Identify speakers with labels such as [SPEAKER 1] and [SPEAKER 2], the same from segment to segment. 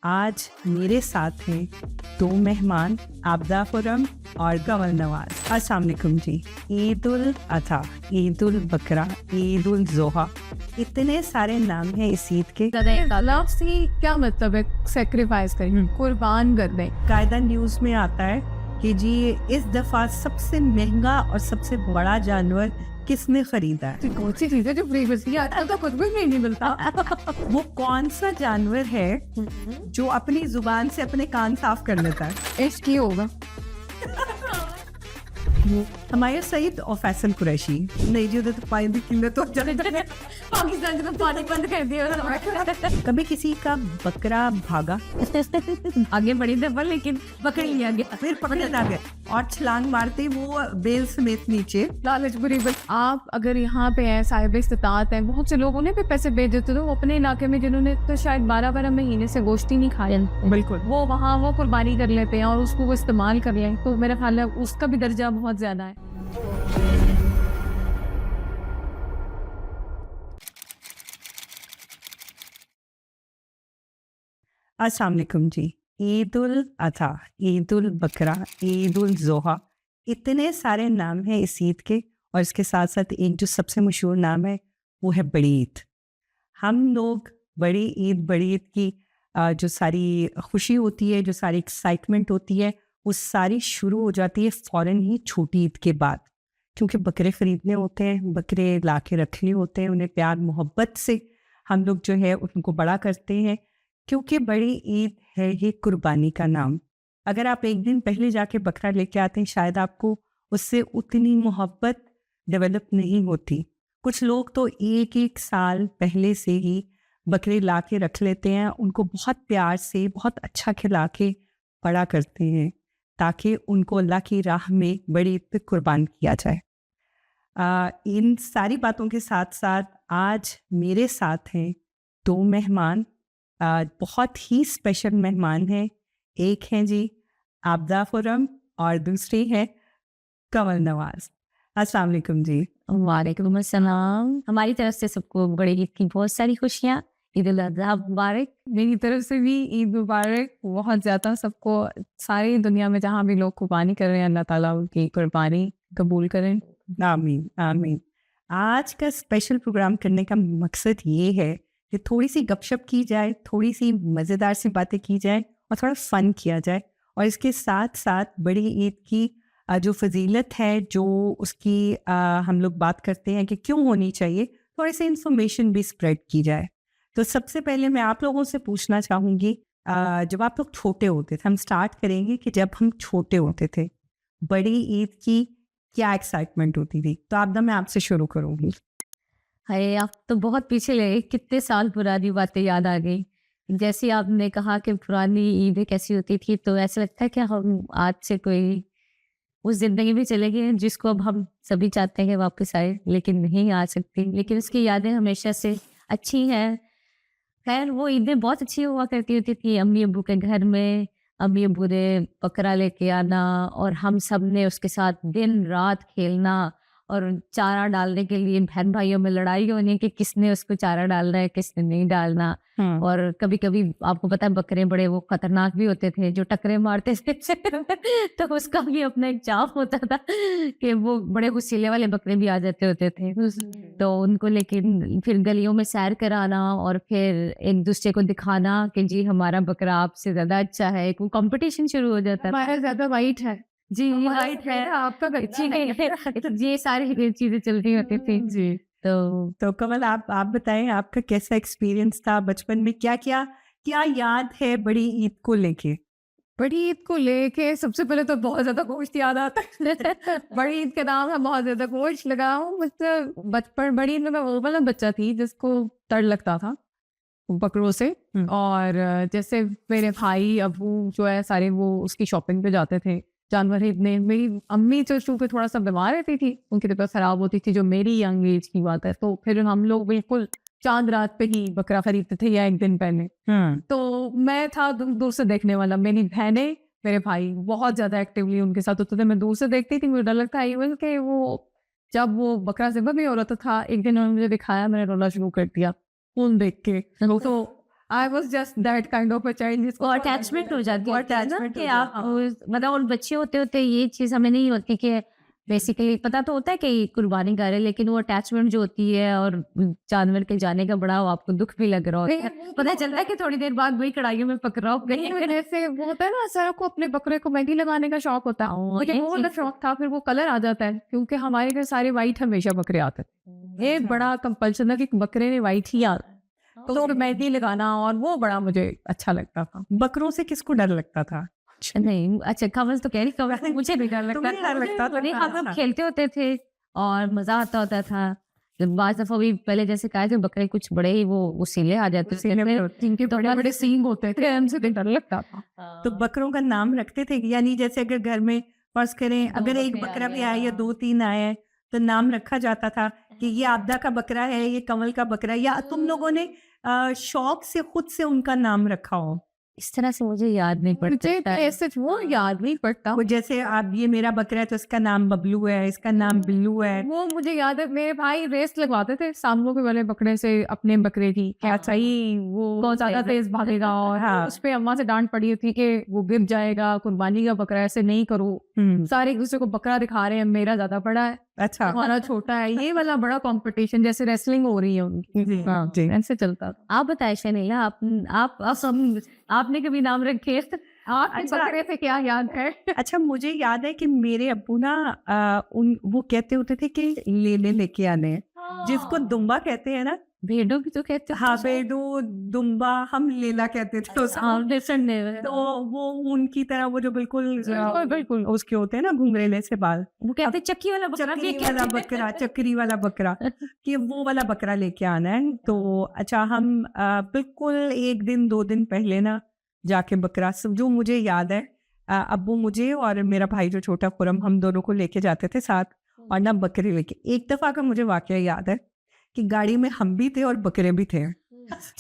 [SPEAKER 1] आज मेरे साथ हैं दो मेहमान, आबदा खुरम और कंवल नवाज। अस्सलाम वालेकुम जी। ईद उल अधा, ईद उल बकरा, ईद उल जोहा, इतने सारे नाम हैं इस ईद के।
[SPEAKER 2] लफ्ज़ की क्या मतलब है? सेक्रीफाइस करें, कुर्बान कर दें।
[SPEAKER 1] कायदा न्यूज़ में आता है कि जी इस दफ़ा सबसे महंगा और सबसे बड़ा जानवर किसने खरीदा है।
[SPEAKER 2] कौन सी चीजें जो फ्री बचती है आजकल तो कुछ भी नहीं मिलता।
[SPEAKER 1] वो कौन सा जानवर है जो अपनी जुबान से अपने कान साफ कर लेता है?
[SPEAKER 2] इश्क ही होगा।
[SPEAKER 1] हमारे सईद और फैसल कुरैशी नहीं जी, उधर तो पानी की किल्लत हो जाती है।
[SPEAKER 2] पाकिस्तान के तो पानी बंद कर दिया।
[SPEAKER 1] कभी किसी का बकरा भागा,
[SPEAKER 2] आगे बढ़ी दफा लेकिन पकड़ लिया गया।
[SPEAKER 1] फिर पकड़े ना गए और छलांग मारते वो बेल समेत नीचे।
[SPEAKER 2] लालच बुरी बस। आप अगर यहाँ पे हैं, साहिब इस्तिताअत हैं, बहुत से लोग उन्हें भी पैसे भेज देते थे अपने इलाके में जिन्होंने तो शायद 12-12 महीने से गोश्त ही नहीं खाया।
[SPEAKER 1] बिल्कुल,
[SPEAKER 2] वो वहाँ वो कुर्बानी कर लेते हैं और उसको वो इस्तेमाल कर लें, तो मेरा ख्याल है उसका भी दर्जा बहुत ज्यादा है।
[SPEAKER 1] अस्सलाम वालेकुम जी। ईद उल अधा, ईद उल बकरा, ईद उल जोहा, इतने सारे नाम हैं इस ईद के। और इसके साथ साथ एक जो सबसे मशहूर नाम है वो है बड़ी ईद। हम लोग बड़ी ईद की जो सारी खुशी होती है, जो सारी एक्साइटमेंट होती है, वो सारी शुरू हो जाती है फ़ौरन ही छोटी ईद के बाद। क्योंकि बकरे ख़रीदने होते हैं, बकरे ला के रखने होते हैं, उन्हें प्यार मोहब्बत से हम लोग जो है उनको बड़ा करते हैं। क्योंकि बड़ी ईद है ये कुर्बानी का नाम। अगर आप एक दिन पहले जाके बकरा लेके आते हैं, शायद आपको उससे उतनी मोहब्बत डेवलप नहीं होती। कुछ लोग तो एक साल पहले से ही बकरे ला के रख लेते हैं, उनको बहुत प्यार से बहुत अच्छा खिला के बड़ा करते हैं ताकि उनको अल्लाह की राह में बड़ी ईद पे कुर्बान किया जाए। इन सारी बातों के साथ साथ आज मेरे साथ हैं दो मेहमान, बहुत ही स्पेशल मेहमान हैं। एक हैं जी आबदा खुरम और दूसरी है कंवल नवाज। अस्सलाम वालेकुम जी।
[SPEAKER 3] वालेकुम अस्सलाम। हमारी तरफ से सबको बड़ी ईद की बहुत सारी खुशियाँ। ईद उल अज़हा मुबारक।
[SPEAKER 2] मेरी तरफ से भी ईद मुबारक बहुत ज़्यादा सबको। सारी दुनिया में जहाँ भी लोग कुर्बानी कर रहे हैं, अल्लाह ताला उनकी कुर्बानी कबूल करें।
[SPEAKER 1] आमीन आमीन। आज का स्पेशल प्रोग्राम करने का मकसद ये है कि थोड़ी सी गपशप की जाए, थोड़ी सी मज़ेदार सी बातें की जाए और थोड़ा फ़न किया जाए। और इसके साथ साथ बड़ी ईद की जो फजीलत है, जो उसकी हम लोग बात करते हैं कि क्यों होनी चाहिए, थोड़ी सी इंफॉर्मेशन भी स्प्रेड की जाए। तो सबसे पहले मैं आप लोगों से पूछना चाहूँगी, जब आप लोग छोटे होते थे, हम स्टार्ट करेंगे कि जब हम छोटे होते थे बड़ी ईद की क्या एक्साइटमेंट होती थी। तो आपदा मैं आपसे शुरू करूँगी।
[SPEAKER 3] हाय, आप तो बहुत पीछे ले गए, कितने साल पुरानी बातें याद आ गई। जैसे आपने कहा कि पुरानी ईदें कैसी होती थी, तो ऐसा लगता है कि हम आज से कोई उस ज़िंदगी में चले गए हैं जिसको अब हम सभी चाहते हैं कि वापस आए, लेकिन नहीं आ सकती। लेकिन उसकी यादें हमेशा से अच्छी हैं। खैर, वो ईदें बहुत अच्छी हुआ करती होती थी। अम्मी अब्बू के घर में अम्मी अब्बू ने बकरा लेके आना और हम सब ने उसके साथ दिन रात खेलना और चारा डालने के लिए बहन भाइयों में लड़ाई होनी कि किसने उसको चारा डालना है, किसने नहीं डालना। और कभी कभी आपको पता है बकरे बड़े वो खतरनाक भी होते थे, जो टकरे मारते थे। तो उसका भी अपना एक चाव होता था कि वो बड़े गुस्सीले वाले बकरे भी आ जाते होते थे। तो उनको लेकिन फिर गलियों में सैर कराना और फिर एक दूसरे को दिखाना कि जी हमारा बकरा आपसे ज्यादा अच्छा है। एक वो कंपटीशन शुरू हो जाता था।
[SPEAKER 2] हमारा ज्यादा वाइट है
[SPEAKER 3] जी,
[SPEAKER 2] वाइट है, आपका
[SPEAKER 3] जी, ये सारी चीजें चलती होती थी
[SPEAKER 1] जी। तो कमल आप बताएं, आपका कैसा एक्सपीरियंस था बचपन में? क्या क्या क्या याद है बड़ी ईद को लेके?
[SPEAKER 2] बड़ी ईद को लेके सबसे पहले तो बहुत ज्यादा गोश्त याद आता है। बड़ी ईद के नाम है बहुत ज्यादा गोश्त लगाओ। मतलब बचपन बड़ी ईद में मैं वो वाला बच्चा थी जिसको डर लगता था बकरों से। और जैसे मेरे भाई अबू जो है सारे वो उसकी शॉपिंग पे जाते थे जानवर खरीदने। मेरी अम्मी जो चूंकि थोड़ा सा बीमार रहती थी, उनकी तबीयत खराब होती थी, जो मेरी यंग एज की बात है, तो फिर हम लोग बिल्कुल चांद रात पे ही बकरा खरीदते थे या एक दिन पहले। तो मैं था दूर से देखने वाला। मेरी बहनें मेरे भाई बहुत ज्यादा एक्टिवली उनके साथ होते थे। मैं दूर से देखती थी, मुझे डर लगता है इवन कि वो जब वो बकरा ज़िब्ह भी हो रहा था, एक दिन उन्होंने मुझे दिखाया, मैंने रोना शुरू कर दिया खून देख के। तो I was just that kind of a child
[SPEAKER 3] वो
[SPEAKER 2] जिसको
[SPEAKER 3] अटैचमेंट हो जाती
[SPEAKER 1] वो
[SPEAKER 3] है ना
[SPEAKER 1] attachment
[SPEAKER 3] कि
[SPEAKER 1] हो
[SPEAKER 3] आप मतलब उन बच्चे होते होते ये चीज़ हमें नहीं होती कि बेसिकली पता तो होता है कि कुर्बानी कर रहे हैं, लेकिन वो अटैचमेंट जो होती है और जानवर के जाने का बड़ा आपको दुख भी लग रहा होता है। पता चलता है कि थोड़ी देर बाद वही कढ़ाइयों में पक रहा हो गई
[SPEAKER 2] नहीं, मेरे से वो होता है ना, सर को अपने बकरे को मेहंदी लगाने का शौक होता है। मुझे
[SPEAKER 3] ये
[SPEAKER 2] वो वाला
[SPEAKER 3] चीज़-
[SPEAKER 2] शौक था, फिर वो कलर आ जाता है क्योंकि हमारे घर सारे वाइट हमेशा बकरे आते थे। ये बड़ा कंपल्शन था कि बकरे ने वाइट ही आ, तो मेहंदी लगाना, और वो बड़ा मुझे अच्छा लगता था।
[SPEAKER 1] बकरों से किसको डर लगता था?
[SPEAKER 3] नहीं अच्छा कमल तो कह रही कमल मुझे भी डर लगता
[SPEAKER 1] तुम्हें डर लगता था?
[SPEAKER 3] नहीं, हम लोग खेलते होते थे और मजा आता होता था। जब बाज दफा भी पहले जैसे कहा थे बकरे कुछ बड़े ही वो उसीले आ जाते थे
[SPEAKER 2] जिनके बड़े बड़े सींग होते थे, हमसे तो डर लगता था।
[SPEAKER 1] तो बकरों का नाम रखते थे, यानी जैसे अगर घर में फर्ज करें अगर एक
[SPEAKER 3] बकरे आ
[SPEAKER 1] बकरा
[SPEAKER 3] गए,
[SPEAKER 1] भी आया या
[SPEAKER 3] हाँ।
[SPEAKER 1] 2-3 आए तो नाम रखा जाता था कि ये आपदा का बकरा है, ये कमल का बकरा है, या तुम लोगों ने शौक से खुद से उनका नाम रखा हो?
[SPEAKER 3] इस तरह से मुझे याद नहीं
[SPEAKER 2] मुझे
[SPEAKER 3] पड़ता है।
[SPEAKER 2] ऐसे वो याद नहीं पड़ता।
[SPEAKER 1] वो जैसे आप ये मेरा बकरा है तो इसका नाम बबलू है, इसका नाम बिल्लू है।
[SPEAKER 2] वो मुझे याद है, मेरे भाई रेस लगवाते थे सामने के वाले बकरे से अपने बकरे की, क्या चाहिए वो
[SPEAKER 3] कौन सा
[SPEAKER 2] ज्यादा तेज भागेगा, और
[SPEAKER 1] हाँ।
[SPEAKER 2] उस पे अम्मा से डांट पड़ी होती कि वो गिर जाएगा, कुर्बानी का बकरा, ऐसे नहीं करो। सारे एक दूसरे को बकरा दिखा रहे हैं, मेरा ज्यादा बड़ा है,
[SPEAKER 1] अच्छा।
[SPEAKER 2] हमारा छोटा है, ये वाला बड़ा कंपटीशन, जैसे रेसलिंग हो रही है उनकी।
[SPEAKER 1] जी,
[SPEAKER 2] हाँ,
[SPEAKER 1] जी।
[SPEAKER 2] ऐसे चलता था।
[SPEAKER 3] आप बताए शनीला, आप आपने कभी नाम रखे?
[SPEAKER 2] आपके
[SPEAKER 1] अच्छा।
[SPEAKER 2] बकरे से क्या याद है?
[SPEAKER 1] अच्छा, मुझे याद है कि मेरे अब्बू ना वो कहते होते थे कि लेने लेके आने हैं, जिसको दुम्बा कहते हैं ना।
[SPEAKER 3] भेड़ों की तो कहते
[SPEAKER 1] हाँ, बेडू, दुम्बा, हम लेला कहते थे उसको। तो वो उनकी तरह वो जो बिल्कुल
[SPEAKER 2] बिल्कुल।
[SPEAKER 1] उसके होते हैं ना घुंघरेले से बाल,
[SPEAKER 3] वो कहते चक्की वाला बकरा भी
[SPEAKER 1] चक्री वाला बकरा, चक्री वाला बकरा, कि वो वाला बकरा लेके आना है। तो अच्छा, हम बिल्कुल 1 दिन 2 दिन पहले ना जाके बकरा, जो मुझे याद है, अब्बू मुझे और मेरा भाई जो छोटा खुरम, हम दोनों को लेके जाते थे साथ, और ना बकरे लेके। एक दफा का मुझे वाकया याद है कि गाड़ी में हम भी थे और बकरे भी थे।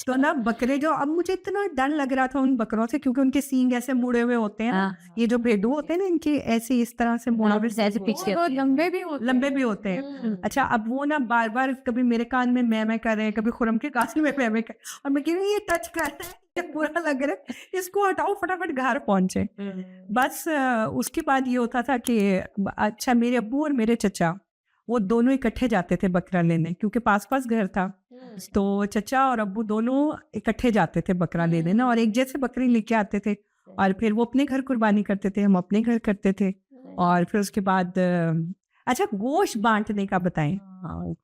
[SPEAKER 1] तो ना बकरे जो, अब मुझे इतना डर लग रहा था उन बकरों से, क्योंकि उनके सींग ऐसे मुड़े हुए होते हैं ना। ये जो भेड़ू होते हैं ना, इनके ऐसे इस तरह से मुड़े हुए
[SPEAKER 3] ऐसे पीछे
[SPEAKER 2] वो लंबे भी होते
[SPEAKER 1] लंबे भी होते हैं। अच्छा, अब वो ना बार बार कभी मेरे कान में मैं कर रहे हैं, कभी खुरम के कान में मैं कर, और मैं कह रही हूँ ये टच कर रहा है, ये बुरा लग रहा है, इसको हटाओ, फटाफट घर पहुंचे। बस उसके बाद ये होता था कि अच्छा, मेरे अब्बू और मेरे चचा वो दोनों इकट्ठे जाते थे बकरा लेने, क्योंकि पास पास घर था। तो चचा और अब्बू दोनों इकट्ठे जाते थे बकरा लेने ना, और एक जैसे बकरी लेके आते थे, और फिर वो अपने घर कुर्बानी करते थे, हम अपने घर करते थे। और फिर उसके बाद अच्छा, गोश्त बांटने का बताएं।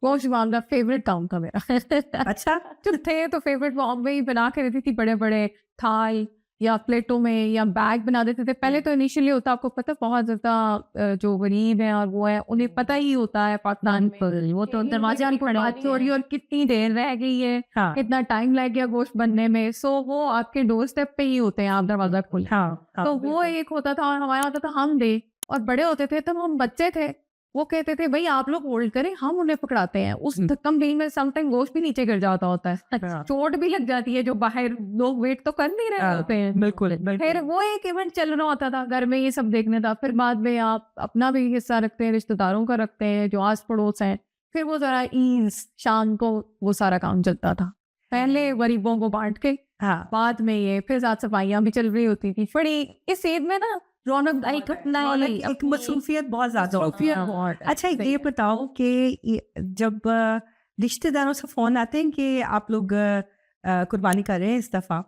[SPEAKER 2] गोश्त बांधना फेवरेट काम था मेरा।
[SPEAKER 1] अच्छा,
[SPEAKER 2] जो थे तो फेवरेट वो अम्मा ही बना के देती थी, बड़े बड़े थाल या प्लेटों में, या बैग बना देते थे। पहले तो इनिशियली होता, आपको पता, बहुत ज्यादा जो गरीब हैं और वो है, उन्हें पता ही होता है पाकिस्तान में
[SPEAKER 3] वो तो दरवाजा नहीं पड़ा
[SPEAKER 2] बात हो रही है और कितनी देर रह गई है,
[SPEAKER 1] हाँ,
[SPEAKER 2] कितना टाइम लग गया गोश्त बनने में। सो वो आपके डोर स्टेप पे ही होते हैं, आप दरवाजा खोलें।
[SPEAKER 1] हाँ, हाँ,
[SPEAKER 2] तो वो एक होता था, और हमारा होता था हम दे, और बड़े होते थे तब हम बच्चे थे, वो कहते थे भाई आप लोग होल्ड करें, हम उन्हें पकड़ाते हैं। उस धक्कम बीन में समटाइम गोश्त भी नीचे गिर जाता होता है,
[SPEAKER 1] हाँ।
[SPEAKER 2] चोट भी लग जाती है, जो बाहर लोग वेट तो कर नहीं रहे होते हैं।
[SPEAKER 1] बिल्कुल,
[SPEAKER 2] फिर
[SPEAKER 1] बिल्कुल।
[SPEAKER 2] वो एक इवेंट चल रहा होता था घर में, ये सब देखने था। फिर बाद में आप अपना भी हिस्सा रखते हैं, रिश्तेदारों का रखते हैं, जो आस पड़ोस हैं। फिर वो जरा ईद शाम को वो सारा काम चलता था, पहले गरीबों को बांट के,
[SPEAKER 1] हाँ,
[SPEAKER 2] बाद में ये, फिर साथ सफाइयाँ भी चल रही होती थी। बड़ी इस ईद में ना रौनक
[SPEAKER 1] एक मसरूफियत बहुत ज्यादा होती है। अच्छा, ये बताओ कि जब रिश्तेदारों से फोन आते हैं कि आप लोग कुर्बानी कर रहे हैं इस दफा,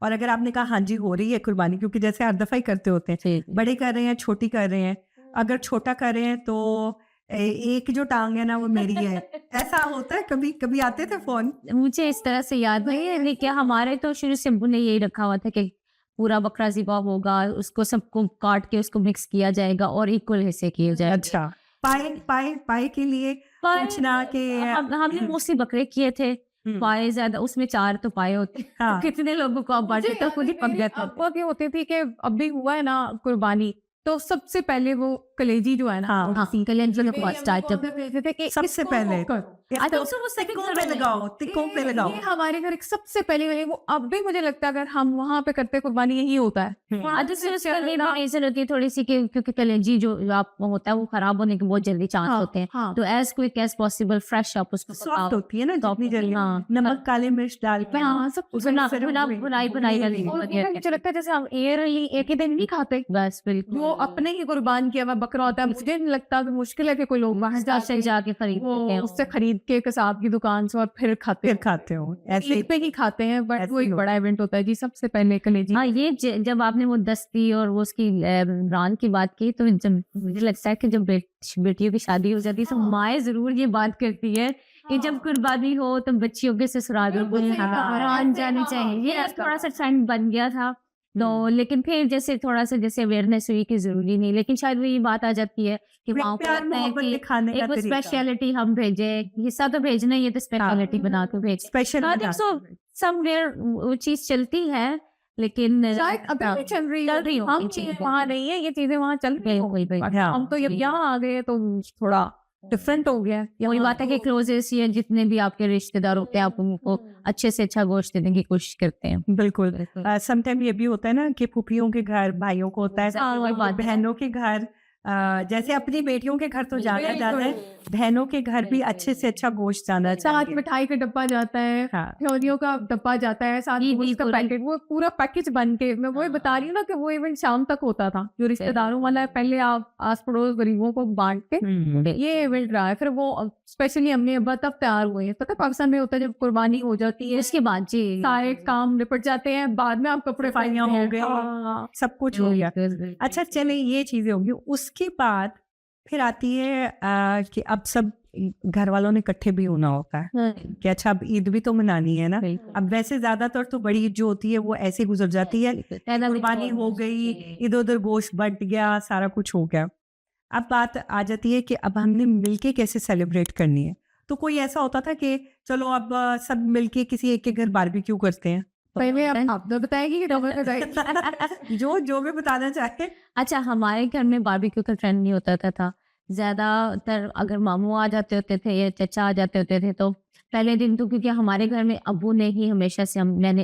[SPEAKER 1] और अगर आपने कहा हाँ जी हो रही है कुर्बानी, क्योंकि जैसे हर दफा ही करते होते हैं, बड़े कर रहे हैं, छोटी कर रहे हैं, अगर छोटा कर रहे हैं तो एक जो टांग है ना वो मेरी है, ऐसा होता है? कभी कभी आते थे फोन?
[SPEAKER 3] मुझे इस तरह से याद नहीं है, लेकिन हमारे तो शुरू से अब्बू ने यही रखा हुआ था कि पूरा बकरा ज़िबा होगा, उसको सबको काट के उसको मिक्स किया जाएगा और इक्वल हिस्से किए जाएंगे।
[SPEAKER 1] अच्छा, पाए पाए पाए के लिए पूछना कि
[SPEAKER 3] हमने मोस्टली बकरे किए थे, पाए ज्यादा, उसमें 4 तो पाए होते।
[SPEAKER 1] हाँ,
[SPEAKER 3] कितने लोगों को आप बांटे तो खुद ही पक जाता।
[SPEAKER 2] अब्बा की होती थी कि अब भी हुआ है ना कुर्बानी, तो सबसे पहले वो कलेजी जो है ना,
[SPEAKER 1] हाँ,
[SPEAKER 3] हाँ, कलेजी का बहुत स्टार्टअप
[SPEAKER 2] भेजते थे कि
[SPEAKER 1] सबसे
[SPEAKER 2] इसको
[SPEAKER 1] पहले।
[SPEAKER 2] करो।
[SPEAKER 3] अच्छा, उसको वो second
[SPEAKER 1] तिक्कों
[SPEAKER 3] घर
[SPEAKER 1] पे
[SPEAKER 3] में
[SPEAKER 1] लगाओ, तिक्कों पे लगाओ।
[SPEAKER 2] ये हमारे घर एक सबसे पहले वाली, वो अब भी मुझे लगता है अगर हम वहाँ पे करते कुर्बानी यही होता है।
[SPEAKER 3] दूसरी उसका भी रीजन होती है थोड़ी सी क्योंकि कलेजी जो आप होता है वो खराब होने के बहुत जल्दी चांस
[SPEAKER 2] हाँ,
[SPEAKER 3] होते हैं,
[SPEAKER 2] हाँ।
[SPEAKER 3] तो as quick as possible fresh आप उसको
[SPEAKER 1] सॉफ्ट होती है ना जितनी जल्दी,
[SPEAKER 3] हाँ।
[SPEAKER 1] नमक काली मिर्च डाल के
[SPEAKER 2] हाँ, सब
[SPEAKER 1] उसमें सिर्फ
[SPEAKER 3] बुनाई वाली
[SPEAKER 2] और ये मुझे लगता है जैसे हम एयरली एक ही दिन नहीं खाते,
[SPEAKER 3] बस बिल्कुल
[SPEAKER 2] वो अपने ही कुर्बान किया हुआ बकरा होता है। मुझे नहीं लगता कि मुश्किल है कि कोई लोग बाहर
[SPEAKER 3] से जाके खरीद
[SPEAKER 2] वो
[SPEAKER 3] लेते हैं।
[SPEAKER 2] उससे खरीद के कसाब की दुकान से और फिर खाते
[SPEAKER 1] फिर खाते हो ऐसे
[SPEAKER 2] ईद पे ही खाते हैं, बट
[SPEAKER 1] ऐसे
[SPEAKER 2] वो एक
[SPEAKER 1] लोग।
[SPEAKER 2] बड़ा इवेंट होता है जी। सबसे पहले कलेजी
[SPEAKER 3] हाँ, ये जब आपने वो दस्ती और वो उसकी रान की बात की, तो जब मुझे लगता है कि जब बेटियों की शादी हो जाती है तो माएँ जरूर ये बात करती है कि जब कुर्बानी हो तो बच्चियों के ससुरालों में रान जानी चाहिए। ये थोड़ा सा ट्रेंड बन गया था, तो लेकिन फिर जैसे थोड़ा सा जैसे अवेयरनेस हुई कि जरूरी नहीं, लेकिन शायद वो ये बात आ जाती है कि माँ को
[SPEAKER 1] प्यार
[SPEAKER 3] लगता है
[SPEAKER 1] मोहब्बत
[SPEAKER 3] कि
[SPEAKER 1] दिखाने का
[SPEAKER 3] एक वो
[SPEAKER 1] तरीका।
[SPEAKER 3] स्पेशलिटी हम भेजे, हिस्सा तो भेजना ही है, तो स्पेशलिटी बना के भेजे।
[SPEAKER 1] Special
[SPEAKER 3] I think so somewhere वो चीज चलती है, लेकिन
[SPEAKER 2] शायद अभी भी चल रही
[SPEAKER 3] चल रही
[SPEAKER 2] है।
[SPEAKER 3] हो
[SPEAKER 2] हम चीजें वहाँ नहीं है, ये चीजें वहाँ चल रही
[SPEAKER 3] बिल्कुल बिल्कुल।
[SPEAKER 1] हाँ।
[SPEAKER 2] हम तो जब यहाँ आ गए तो थोड़ा डिफरेंट हो गया।
[SPEAKER 3] वही बात है कि क्लोजेस्ट या जितने भी आपके रिश्तेदार होते हैं आप उनको अच्छे से अच्छा गोश्त देने की कोशिश करते हैं।
[SPEAKER 1] बिल्कुल। समटाइम ये भी होता है ना कि फूफियों के घर भाइयों को होता है,
[SPEAKER 3] हाँ, वही बात है।
[SPEAKER 1] बहनों के घर जैसे अपनी बेटियों के घर तो जाना जाता है, बहनों के घर भी अच्छे से अच्छा गोश्त जाना
[SPEAKER 2] साथ
[SPEAKER 1] चाहिए।
[SPEAKER 2] मिठाई का डब्बा जाता है,
[SPEAKER 1] हाँ।
[SPEAKER 2] फ्योरियों का डब्बा जाता है, साथ
[SPEAKER 3] जी,
[SPEAKER 2] उसका
[SPEAKER 3] बिल्कुल।
[SPEAKER 2] पैकेट, वो पूरा पैकेज बन के। मैं वही बता रही हूँ ना कि वो इवेंट शाम तक होता था, जो रिश्तेदारों वाला है। पहले आप आस पड़ोस गरीबों को बांट के ये इवेंट रहा है। फिर वो स्पेशली अम्मी अब्बा तब तैयार हुए हैं। पता है पाकिस्तान में होता है जब कुर्बानी हो जाती है
[SPEAKER 3] इसके बाद जी
[SPEAKER 2] सारे काम निपट जाते हैं, बाद में आप कपड़े
[SPEAKER 1] सफाइयाँ
[SPEAKER 2] पहनते
[SPEAKER 1] हो
[SPEAKER 2] हैं।
[SPEAKER 1] गई,
[SPEAKER 2] हाँ।
[SPEAKER 1] सब कुछ हो गया। अच्छा चले, ये चीजें होंगी। उसके बाद फिर आती है कि अब सब घर वालों ने इकट्ठे भी होना होता है कि अच्छा अब ईद भी तो मनानी है ना। अब वैसे ज्यादातर तो बड़ी ईद जो होती है वो ऐसे गुजर जाती है, कुर्बानी हो गई, इधर उधर गोश्त बट गया, सारा कुछ हो गया। अब बात आ जाती है कि अब हमने मिलके कैसे सेलिब्रेट करनी है। तो कोई ऐसा होता था कि चलो अब सब मिलके किसी एक के घर बारबेक्यू करते हैं।
[SPEAKER 2] पहले आप तो बताएगी कि डबल बताएगी
[SPEAKER 1] जो भी बताना चाहे।
[SPEAKER 3] अच्छा, हमारे घर में बारबेक्यू का ट्रेंड नहीं होता था। ज्यादातर अगर मामू आ जाते होते थे या चचा आ जाते होते थे तो पहले दिन तो, क्योंकि हमारे घर में अब्बू ने ही हमेशा से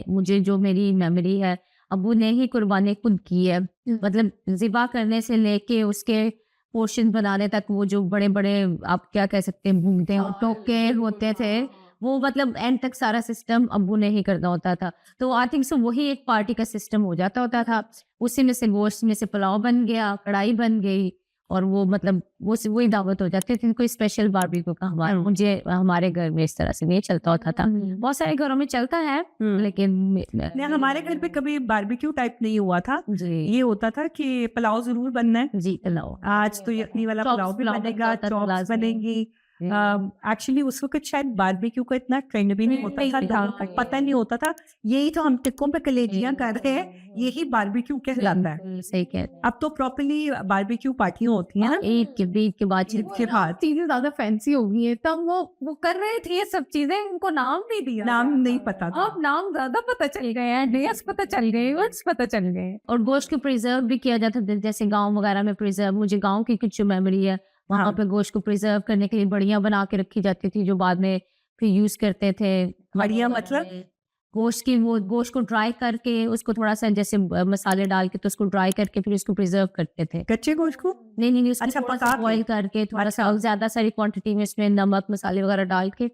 [SPEAKER 3] मुझे जो मेरी मेमोरी है, अब्बू ने ही कुर्बानी खुद की है। मतलब ज़िबा करने से लेके उसके पोर्शन बनाने तक, वो जो बड़े बड़े आप क्या कह सकते हैं भूनते हैं टोके होते थे, वो मतलब एंड तक सारा सिस्टम अब्बू ने ही करना होता था। तो आई थिंक सो वही एक पार्टी का सिस्टम हो जाता होता था। उसी में से गोश्त में से पुलाव बन गया, कढ़ाई बन गई, और वो मतलब वो वही दावत हो जाती थी। कोई स्पेशल बारबेक्यू का हमारे घर में इस तरह से नहीं चलता होता था। बहुत सारे घरों में चलता है, लेकिन
[SPEAKER 1] नहीं, हमारे घर पे कभी बारबेक्यू टाइप नहीं हुआ था।
[SPEAKER 3] जी
[SPEAKER 1] ये होता था कि पुलाव जरूर बनना है।
[SPEAKER 3] जी पुलाव,
[SPEAKER 1] आज तो यखनी वाला
[SPEAKER 3] Chops
[SPEAKER 1] पुलाव भी
[SPEAKER 3] पुलाव
[SPEAKER 1] बनेगा,
[SPEAKER 3] बनता था
[SPEAKER 1] चॉप्स
[SPEAKER 3] लाजमी।
[SPEAKER 1] बनेंगी। एक्चुअली उस वक्त शायद बारबेक्यू का इतना ट्रेंड भी नहीं होता था, लोगों को पता नहीं होता था। यही तो हम टिक्कों पे कलेजियां कर रहे हैं, यही बारबेक्यू कहलाता है।
[SPEAKER 3] सही कह
[SPEAKER 1] अब तो प्रॉपर्ली बारबेक्यू पार्टियां होती हैं ना
[SPEAKER 3] ईद के बाद
[SPEAKER 1] ईद के बाद।
[SPEAKER 2] चीजें ज्यादा फैंसी हो गई है। तब वो कर रहे थे ये सब चीजें, उनको नाम नहीं दिया,
[SPEAKER 1] नाम नहीं पता था।
[SPEAKER 2] अब नाम ज्यादा पता चल गए हैं, डेट्स पता चल गए, वर्ड्स पता चल गए।
[SPEAKER 3] और गोश्त को प्रिजर्व भी किया जाता था, जैसे गांव वगैरह में प्रिजर्व, मुझे गांव की कुछ मेमोरी है, वहाँ
[SPEAKER 1] हाँ।
[SPEAKER 3] पे गोश्त को प्रिजर्व करने के लिए बढ़िया बना के रखी जाती थी, जो बाद में फिर यूज करते थे।
[SPEAKER 1] बढ़िया मतलब
[SPEAKER 3] गोश्त को ड्राई करके उसको थोड़ा सा जैसे मसाले डाल के, तो उसको ड्राई करके फिर उसको प्रिजर्व करते थे।
[SPEAKER 1] कच्चे गोश्त को
[SPEAKER 3] नहीं उसको
[SPEAKER 1] अच्छा,
[SPEAKER 3] थोड़ा
[SPEAKER 1] पका
[SPEAKER 3] सा
[SPEAKER 1] के?
[SPEAKER 3] बॉईल करके, थोड़ा सा ज्यादा सारी क्वांटिटी में इसमें नमक मसाले वगैरह डाल के,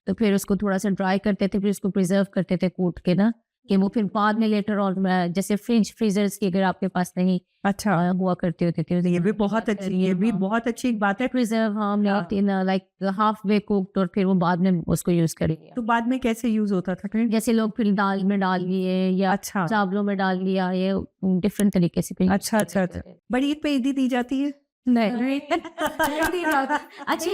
[SPEAKER 3] तो फिर उसको थोड़ा सा ड्राई करते थे, फिर उसको प्रिजर्व करते थे कूट के ना, कि वो फिर बाद में लेटर और जैसे फ्रीजर्स की अगर आपके पास नहीं
[SPEAKER 1] अच्छा,
[SPEAKER 3] हुआ करते होते थे,
[SPEAKER 1] ये भी बहुत अच्छी, ये भी बहुत अच्छी एक बात है।
[SPEAKER 3] प्रिजर्व हम in like half way cooked, और फिर वो बाद में उसको यूज करेंगे।
[SPEAKER 1] तो बाद में कैसे यूज होता था फिर?
[SPEAKER 3] जैसे लोग फिर दाल में डाल लिए या
[SPEAKER 1] अच्छा
[SPEAKER 3] चावलों में डाल लिया, ये डिफरेंट तरीके से फिर
[SPEAKER 1] अच्छा अच्छा अच्छा। बड़ी ईद पे ईदी दी जाती है?
[SPEAKER 2] नहीं
[SPEAKER 3] अच्छी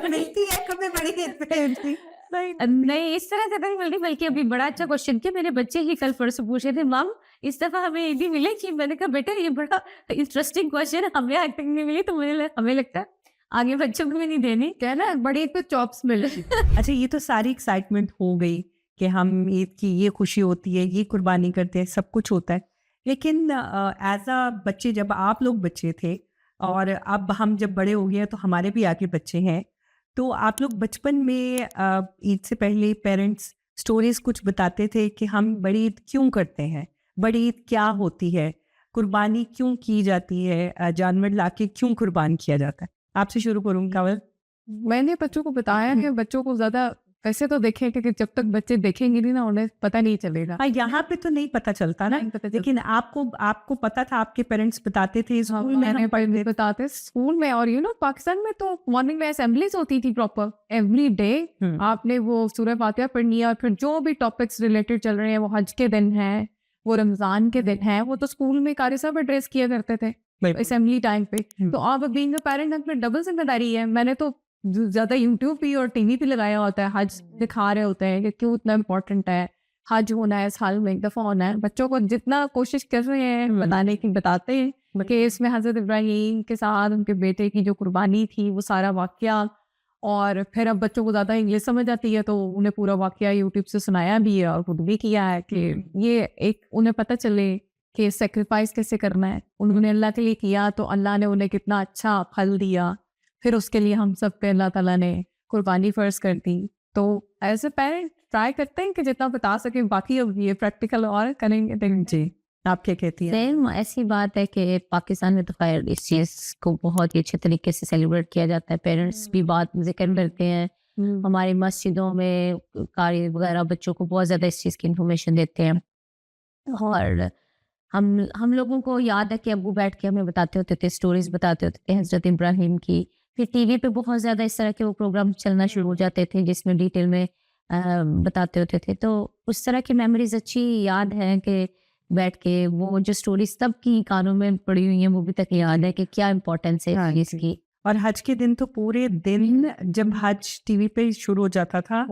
[SPEAKER 1] मिलती है कभी बड़ी ईद पे ईदी?
[SPEAKER 3] नहीं इस तरह से नहीं मिलती, बल्कि अभी बड़ा अच्छा क्वेश्चन किया मेरे बच्चे ही कल परसों पूछे थे, मम इस दफा हमें ईदी मिलेगी। मैंने कहा बेटा ये बड़ा इंटरेस्टिंग क्वेश्चन, हमें आज तक नहीं मिली, तो हमें लगता है आगे बच्चों को भी नहीं देनी।
[SPEAKER 2] क्या ना बड़ी ईद पे चॉप्स मिले।
[SPEAKER 1] अच्छा, ये तो सारी एक्साइटमेंट हो गई कि हम ईद की ये खुशी होती है, ये कुर्बानी करते हैं, सब कुछ होता है। लेकिन एज अ बच्चे, जब आप लोग बच्चे थे और अब हम जब बड़े हो गए हैं तो हमारे भी आगे बच्चे हैं, तो आप लोग बचपन में ईद से पहले पेरेंट्स स्टोरीज कुछ बताते थे कि हम बड़ी ईद क्यों करते हैं, बड़ी ईद क्या होती है, कुर्बानी क्यों की जाती है, जानवर लाके क्यों कुर्बान किया जाता है? आपसे शुरू करूँ कंवल।
[SPEAKER 2] मैंने बच्चों को बताया है, बच्चों को ज्यादा वैसे तो देखें क्योंकि जब तक बच्चे देखेंगे नहीं ना उन्हें पता नहीं चलेगा।
[SPEAKER 1] हाँ, यहाँ पे तो नहीं पता चलता ना,
[SPEAKER 2] नहीं पता चलता।
[SPEAKER 1] लेकिन आपको आपको पता था, आपके पेरेंट्स बताते थे,
[SPEAKER 2] हाँ,
[SPEAKER 1] स्कूल में
[SPEAKER 2] मैंने
[SPEAKER 1] हम पढ़ते थे।
[SPEAKER 2] बताते स्कूल में। और पाकिस्तान में तो मॉर्निंग में असेंबलीज होती थी प्रॉपर एवरी डे। आपने वो सूरह फातिहा पढ़नी है और फिर जो भी टॉपिक्स रिलेटेड चल रहे हैं, वो हज के दिन है, वो रमजान के दिन है, वो तो स्कूल में कारी साहब एड्रेस किया करते थे असेंबली टाइम पे। तो आप बीइंग अ पेरेंट अपने डबल जिम्मेदारी है। मैंने तो ज्यादा यूट्यूब पे और टीवी पे लगाया होता है, हज दिखा रहे होते हैं कि क्यों इतना इम्पोर्टेंट है, हज होना है साल में एक दफा होना है। बच्चों को जितना कोशिश कर रहे हैं बताने की बताते हैं कि इसमें हजरत इब्राहीम के साथ उनके बेटे की जो कुर्बानी थी वो सारा वाकया। और फिर अब बच्चों को ज़्यादा इंग्लिश समझ आती है तो उन्हें पूरा वाकया यूट्यूब से सुनाया भी है और खुद भी किया है कि ये एक उन्हें पता चले कि सेक्रीफाइस कैसे करना है। उन्होंने अल्लाह के लिए किया तो अल्लाह ने उन्हें कितना अच्छा फल दिया, फिर उसके लिए हम सब पे अल्लाह ताला ने कुर्बानी फ़र्ज कर दी। तो एज ए पेरेंट ट्राई करते हैं कि जितना बता सके। बाकी अब ये प्रैक्टिकल और करेंगे।
[SPEAKER 1] जी, आप क्या कहती हैं?
[SPEAKER 3] सेम ऐसी बात है कि पाकिस्तान में तो खैर इस चीज़ को बहुत ही अच्छे तरीके से सेलिब्रेट किया जाता है। पेरेंट्स भी बात जिक्र करते हैं, हमारी मस्जिदों में कारी वगैरह बच्चों को बहुत ज़्यादा इस चीज़ की इंफॉर्मेशन देते हैं। और हम लोगों को याद है कि अब्बू बैठ के हमें बताते होते थे, स्टोरीज बताते होते थे हजरत इब्राहिम की। फिर टीवी पे बहुत ज़्यादा इस तरह के वो प्रोग्राम चलना शुरू हो जाते थे जिसमें डिटेल में बताते होते थे। तो उस तरह की मेमोरीज अच्छी याद है कि बैठ के वो जो स्टोरीज तब की कानों में पड़ी हुई हैं वो भी तक याद है कि क्या इम्पोर्टेंस है इस चीज़ की।
[SPEAKER 1] और हज के दिन तो पूरे दिन जब हज टीवी पे शुरू हो जाता था,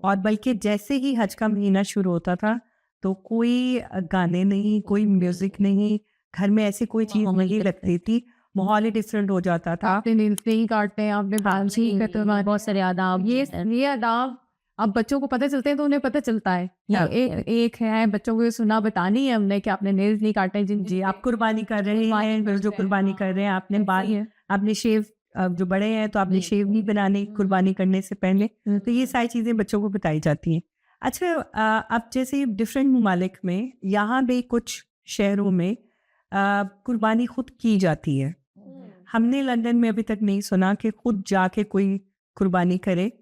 [SPEAKER 1] और बल्कि जैसे ही हज का महीना शुरू होता था तो कोई गाने नहीं, कोई म्यूजिक नहीं, घर में ऐसी कोई चीज नहीं लगती थी, माहौल ही डिफरेंट हो जाता था।
[SPEAKER 2] आपने नींद नहीं काटते हैं, आपने बांझी
[SPEAKER 3] बहुत सारे आदाब
[SPEAKER 2] ये आदाब अब बच्चों को पता चलते हैं तो उन्हें पता चलता है।
[SPEAKER 1] हाँ।
[SPEAKER 2] एक है बच्चों को ये सुना बतानी है हमने कि आपने नेल्स नहीं काटने।
[SPEAKER 1] जी, आप कुर्बानी कर रहे हैं, फिर जो कुर्बानी कर रहे हैं, आपने बाल, आपने शेव, जो बड़े हैं तो आपने शेव नहीं बनाने कुर्बानी करने से पहले। तो ये सारी चीजें बच्चों को बताई जाती हैं। अच्छा, अब जैसे डिफरेंट ममालिक में, यहाँ भी कुछ शहरों में कुर्बानी खुद की जाती है। हमने लंदन में अभी तक नहीं सुना कि खुद जाके कोई कुर्बानी करे,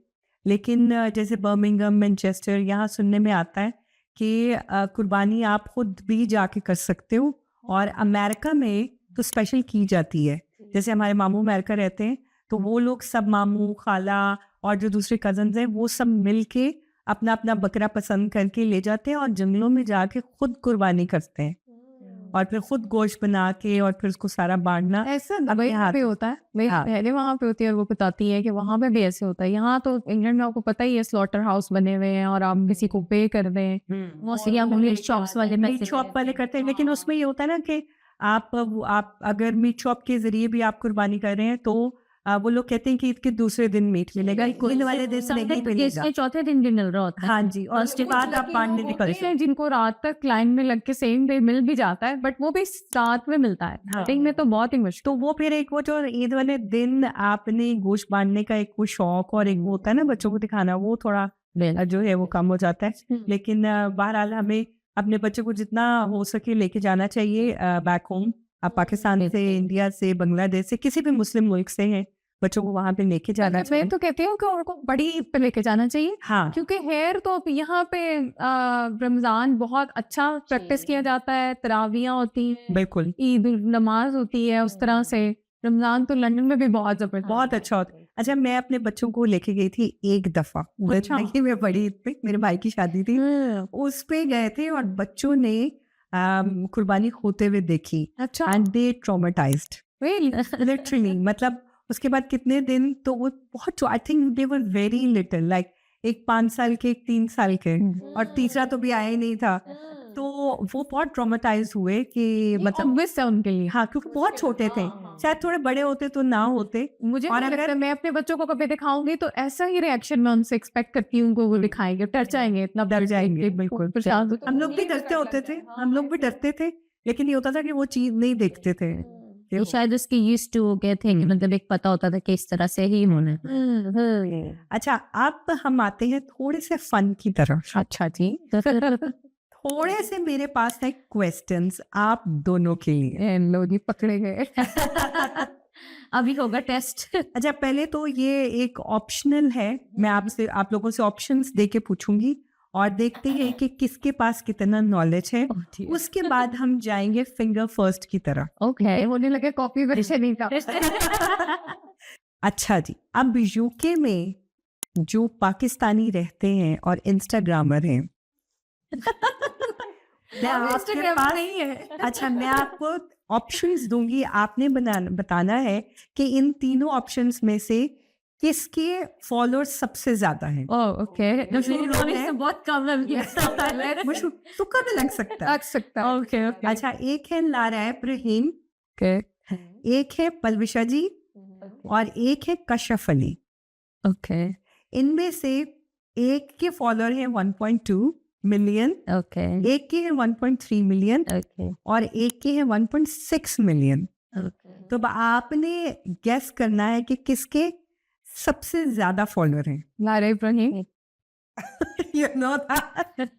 [SPEAKER 1] लेकिन जैसे बर्मिंघम, मैनचेस्टर, यहाँ सुनने में आता है कि कुर्बानी आप खुद भी जाके कर सकते हो। और अमेरिका में तो स्पेशल की जाती है। जैसे हमारे मामू अमेरिका रहते हैं तो वो लोग सब, मामू, खाला और जो दूसरे कजन्स हैं, वो सब मिल के अपना अपना बकरा पसंद करके ले जाते हैं और जंगलों में जाके खुद कुर्बानी करते हैं और फिर खुद गोश्त बना के और फिर उसको सारा बांटना।
[SPEAKER 2] ऐसा दुबई पे होता है, मेरी
[SPEAKER 1] हाँ।
[SPEAKER 2] बहनें वहाँ पे होती है और वो बताती है कि वहाँ पे भी ऐसे होता है। यहाँ तो इंग्लैंड में आपको पता ही है स्लॉटर हाउस बने हुए हैं और आप किसी को पे कर दें।
[SPEAKER 3] वो सिया मीट शॉप्स वाले
[SPEAKER 1] मीट शॉप वाले करते हैं, लेकिन उसमें ये होता है ना कि आप अगर मीट शॉप के जरिए भी आप कुर्बानी कर रहे हैं तो वो लोग कहते हैं कि ईद के दूसरे दिन मीट मिलेगा, ईद वाले दिन से नहीं मिलेगा।
[SPEAKER 3] चौथे दिन भी मिल रहा होता है।
[SPEAKER 1] हाँ जी, और उसके बाद आप बांटने निकलते हैं।
[SPEAKER 2] जिनको रात तक लाइन में लग के सेम डे मिल भी जाता है, बट वो भी रात में मिलता है।
[SPEAKER 1] हाँ।
[SPEAKER 2] दिन में तो बहुत ही मुश्किल।
[SPEAKER 1] तो वो फिर एक वो जो ईद वाले दिन आपने गोश्त बांटने का एक वो शौक और एक वो होता है ना बच्चों को दिखाना, वो थोड़ा जो है वो कम हो जाता है। लेकिन बहरहाल हमें अपने बच्चों को जितना हो सके लेके जाना चाहिए बैक होम। आप पाकिस्तान से, इंडिया से, बांग्लादेश से, किसी भी मुस्लिम मुल्क से हैं, बच्चों को वहाँ पे लेके जाना चाहिए।
[SPEAKER 2] मैं तो कहती हूँ कि उनको बड़ी ईद पे लेके जाना चाहिए।
[SPEAKER 1] हाँ,
[SPEAKER 2] क्योंकि हेयर तो यहाँ पे रमजान बहुत अच्छा प्रैक्टिस किया जाता है, तरावियाँ होती हैं,
[SPEAKER 1] बिल्कुल
[SPEAKER 2] ईद नमाज होती है। उस तरह से रमजान तो लंदन में भी बहुत जबरदस्त,
[SPEAKER 1] बहुत अच्छा होता है। अच्छा, मैं अपने बच्चों को लेके गई थी एक दफा, जिंदगी में बड़ी ईद पे, मेरे भाई की शादी थी, उस पे गए थे और बच्चों ने कुर्बानी होते हुए देखी।
[SPEAKER 2] अच्छा,
[SPEAKER 1] and they traumatised
[SPEAKER 2] really?
[SPEAKER 1] Literally. मतलब उसके बाद कितने दिन तो वो बहुत, I think they were very little, like एक 5 साल के, एक 3 साल के, और तीसरा तो भी आया ही नहीं था। तो वो बहुत ट्रॉमेटाइज हुए कि मतलब
[SPEAKER 2] obvious है उनके लिए।
[SPEAKER 1] हाँ, क्योंकि बहुत छोटे थे, शायद थोड़े बड़े होते तो ना होते।
[SPEAKER 2] मुझे
[SPEAKER 1] और
[SPEAKER 2] नहीं लगता
[SPEAKER 1] अगर
[SPEAKER 2] मैं अपने बच्चों को कभी दिखाऊंगी तो ऐसा ही रिएक्शन मैं उनसे एक्सपेक्ट करती हूँ, वो दिखाएंगे, डर जाएंगे, इतना
[SPEAKER 1] डर जाएंगे, बिल्कुल।
[SPEAKER 2] प्रशांत।
[SPEAKER 1] हम लोग भी डरते होते थे, हम लोग भी डरते थे, लेकिन ये होता था कि वो चीज नहीं देखते थे
[SPEAKER 3] ये शायद उसके यूज्ड टू हो गए थे, मतलब एक पता होता था कि इस तरह से ही होना है।
[SPEAKER 1] अच्छा, अब हम आते हैं थोड़े से फन की तरफ।
[SPEAKER 2] अच्छा जी।
[SPEAKER 1] थोड़े से मेरे पास है क्वेश्चंस आप दोनों के लिए।
[SPEAKER 2] लो जी, पकड़े गए।
[SPEAKER 3] अभी होगा टेस्ट।
[SPEAKER 1] अच्छा, पहले तो ये एक ऑप्शनल है, मैं आपसे आप लोगों से ऑप्शंस दे के पूछूंगी और देखते हैं कि किसके पास कितना नॉलेज है। उसके बाद हम जाएंगे फिंगर फर्स्ट की तरफ।
[SPEAKER 2] ओके, होने लगे कॉपी वर्षन नहीं था।
[SPEAKER 1] अच्छा जी, अब यूके में जो पाकिस्तानी रहते हैं और इंस्टाग्रामर हैं, मैं आपके
[SPEAKER 2] इंस्टाग्राम
[SPEAKER 1] पास
[SPEAKER 2] नहीं है।
[SPEAKER 1] अच्छा, मैं आपको ऑप्शंस दूंगी, आपने बताना है कि इन तीनों ऑप्शंस में से किसके फॉलोअर्स सबसे ज्यादा हैं।
[SPEAKER 2] ओह ओके,
[SPEAKER 3] बहुत कम है।
[SPEAKER 1] मुझे तुक्का भी लग सकता है।
[SPEAKER 2] लग सकता है। ओके ओके
[SPEAKER 1] अच्छा, एक है लारा इब्राहिम,
[SPEAKER 2] ओके
[SPEAKER 1] एक है पलविशा जी और एक है कशफ अली।
[SPEAKER 2] ओके
[SPEAKER 1] इनमें से एक के फॉलोअर है 1.2 मिलियन,
[SPEAKER 3] ओके
[SPEAKER 1] एक के है 1.3 मिलियन
[SPEAKER 3] ओके
[SPEAKER 1] और एक के है 1.6 मिलियन। तो अब आपने गेस करना है कि किसके सबसे ज्यादा फॉलोअर हैं।
[SPEAKER 2] Lara Ibrahim.
[SPEAKER 1] You know that?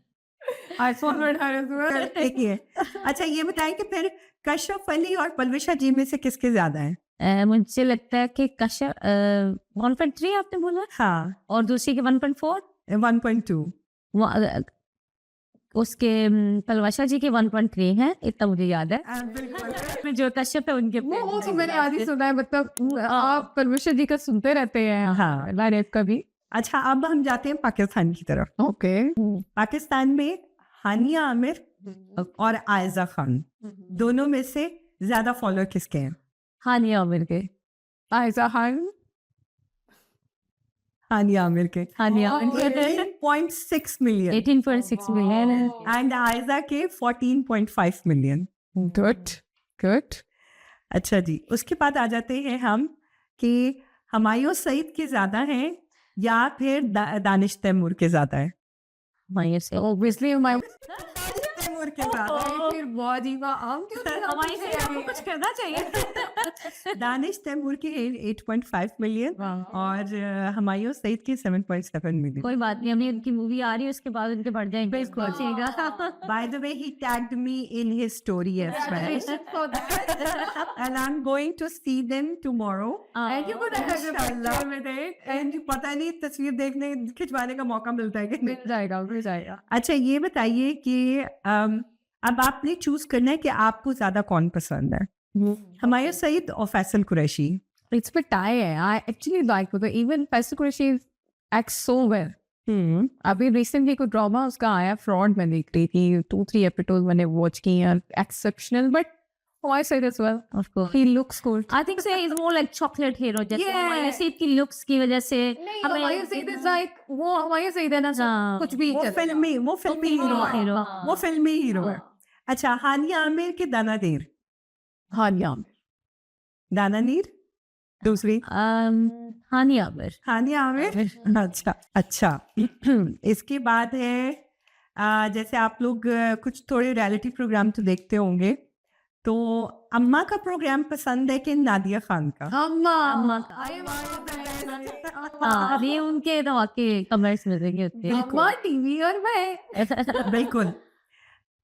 [SPEAKER 2] I followed her as well.
[SPEAKER 1] देखिए, अच्छा ये बताएं कि फिर कशफ अली और पलविशा जी में से किसके ज्यादा हैं?
[SPEAKER 3] मुझे लगता है कि कशफ 1.3 आपने बोला
[SPEAKER 1] हाँ,
[SPEAKER 3] और दूसरी के 1.4,
[SPEAKER 1] 1.2।
[SPEAKER 3] उसके पलवाशा जी के 1.3 है, इतना मुझे याद है। जो कश्यप है उनके
[SPEAKER 2] वो तो मैंने आधी सुना है, मतलब आप परमेश्वर जी का सुनते रहते हैं।
[SPEAKER 1] हाँ।
[SPEAKER 2] लारा का भी।
[SPEAKER 1] अच्छा, अब हम जाते हैं पाकिस्तान की तरफ।
[SPEAKER 2] ओके
[SPEAKER 1] पाकिस्तान में हानिया आमिर और आयजा खान, दोनों में से ज्यादा फॉलोअर किसके हैं?
[SPEAKER 3] हानिया आमिर के।
[SPEAKER 2] आयजा खान।
[SPEAKER 1] हानिया आमिर के
[SPEAKER 3] हानिया
[SPEAKER 1] 18.6 मिलियन
[SPEAKER 3] 18.6 मिलियन
[SPEAKER 1] एंड आयजा के 14.5 मिलियन।
[SPEAKER 2] Good good.
[SPEAKER 1] अच्छा जी, उसके बाद आ जाते हैं हम कि हुमायूं सईद के ज्यादा हैं या फिर दानिश तैमूर के ज्यादा है?
[SPEAKER 3] हमारे से
[SPEAKER 2] ऑब्वियसली
[SPEAKER 1] तैमूर के ज्यादा
[SPEAKER 2] फिर बहुत ही आम क्यों
[SPEAKER 3] हमारे से आपको कुछ करना चाहिए।
[SPEAKER 1] दानिश तैमूर के 8.5 मिलियन और हुमायूं सईद के 7.7 मिलियन।
[SPEAKER 3] कोई बात नहीं, अभी उनकी मूवी आ रही है, उसके बाद उनके बढ़ जाएंगे। पहुंचेगा।
[SPEAKER 1] By the way, he tagged me in his story as well. And I'm going to see them tomorrow.
[SPEAKER 2] And you could have
[SPEAKER 1] Inshallah.
[SPEAKER 2] with it.
[SPEAKER 1] And पता नहीं तस्वीर देखने खिंचवाने का मौका मिलता है कि नहीं।
[SPEAKER 2] मिल जाएगा।
[SPEAKER 1] अच्छा, ये बताइए कि अब आपने चूज करना है कि आपको ज्यादा कौन पसंद है, हुमायूं सईद और Faisal Qureshi.
[SPEAKER 2] It's a tie है। I actually like it. Even Faisal Qureshi acts so well. अभी रिसेंटली कोई ड्रामा उसका आया, फ्रॉड, मैं देख रही थी, 2-3 एपिसोड मैंने वॉच किए हैं। Exceptional, but I said as well.
[SPEAKER 3] Of course.
[SPEAKER 2] He looks good.
[SPEAKER 3] I think so he's more like chocolate hero, जैसे
[SPEAKER 2] Yeah.
[SPEAKER 3] हमारे सेब की looks की वजह से
[SPEAKER 2] हमारे सईद is like वो हमारे सईद है ना,
[SPEAKER 3] हाँ।
[SPEAKER 2] कुछ भी
[SPEAKER 1] वो फिल्मी हीरो है।
[SPEAKER 3] हीरो।
[SPEAKER 1] वो फिल्मी हीरो है। अच्छा, हानिया आमिर के दानानीर।
[SPEAKER 2] हानिया
[SPEAKER 1] दानानीर दूसरी
[SPEAKER 3] हानिया आमिर।
[SPEAKER 1] हानिया आमिर। अच्छा अच्छा। इसके बाद है जैसे आप लोग कुछ थोड़े रियलिटी प्रोग्राम तो देखते होंगे, तो अम्मा का प्रोग्राम पसंद है कि नादिया खान का?
[SPEAKER 2] अम्मा
[SPEAKER 3] हाँ, ये उनके तो वाकई कमेंट्स मिलेंगे उतने।
[SPEAKER 2] अम्मा टीवी और मैं
[SPEAKER 1] बिल्कुल।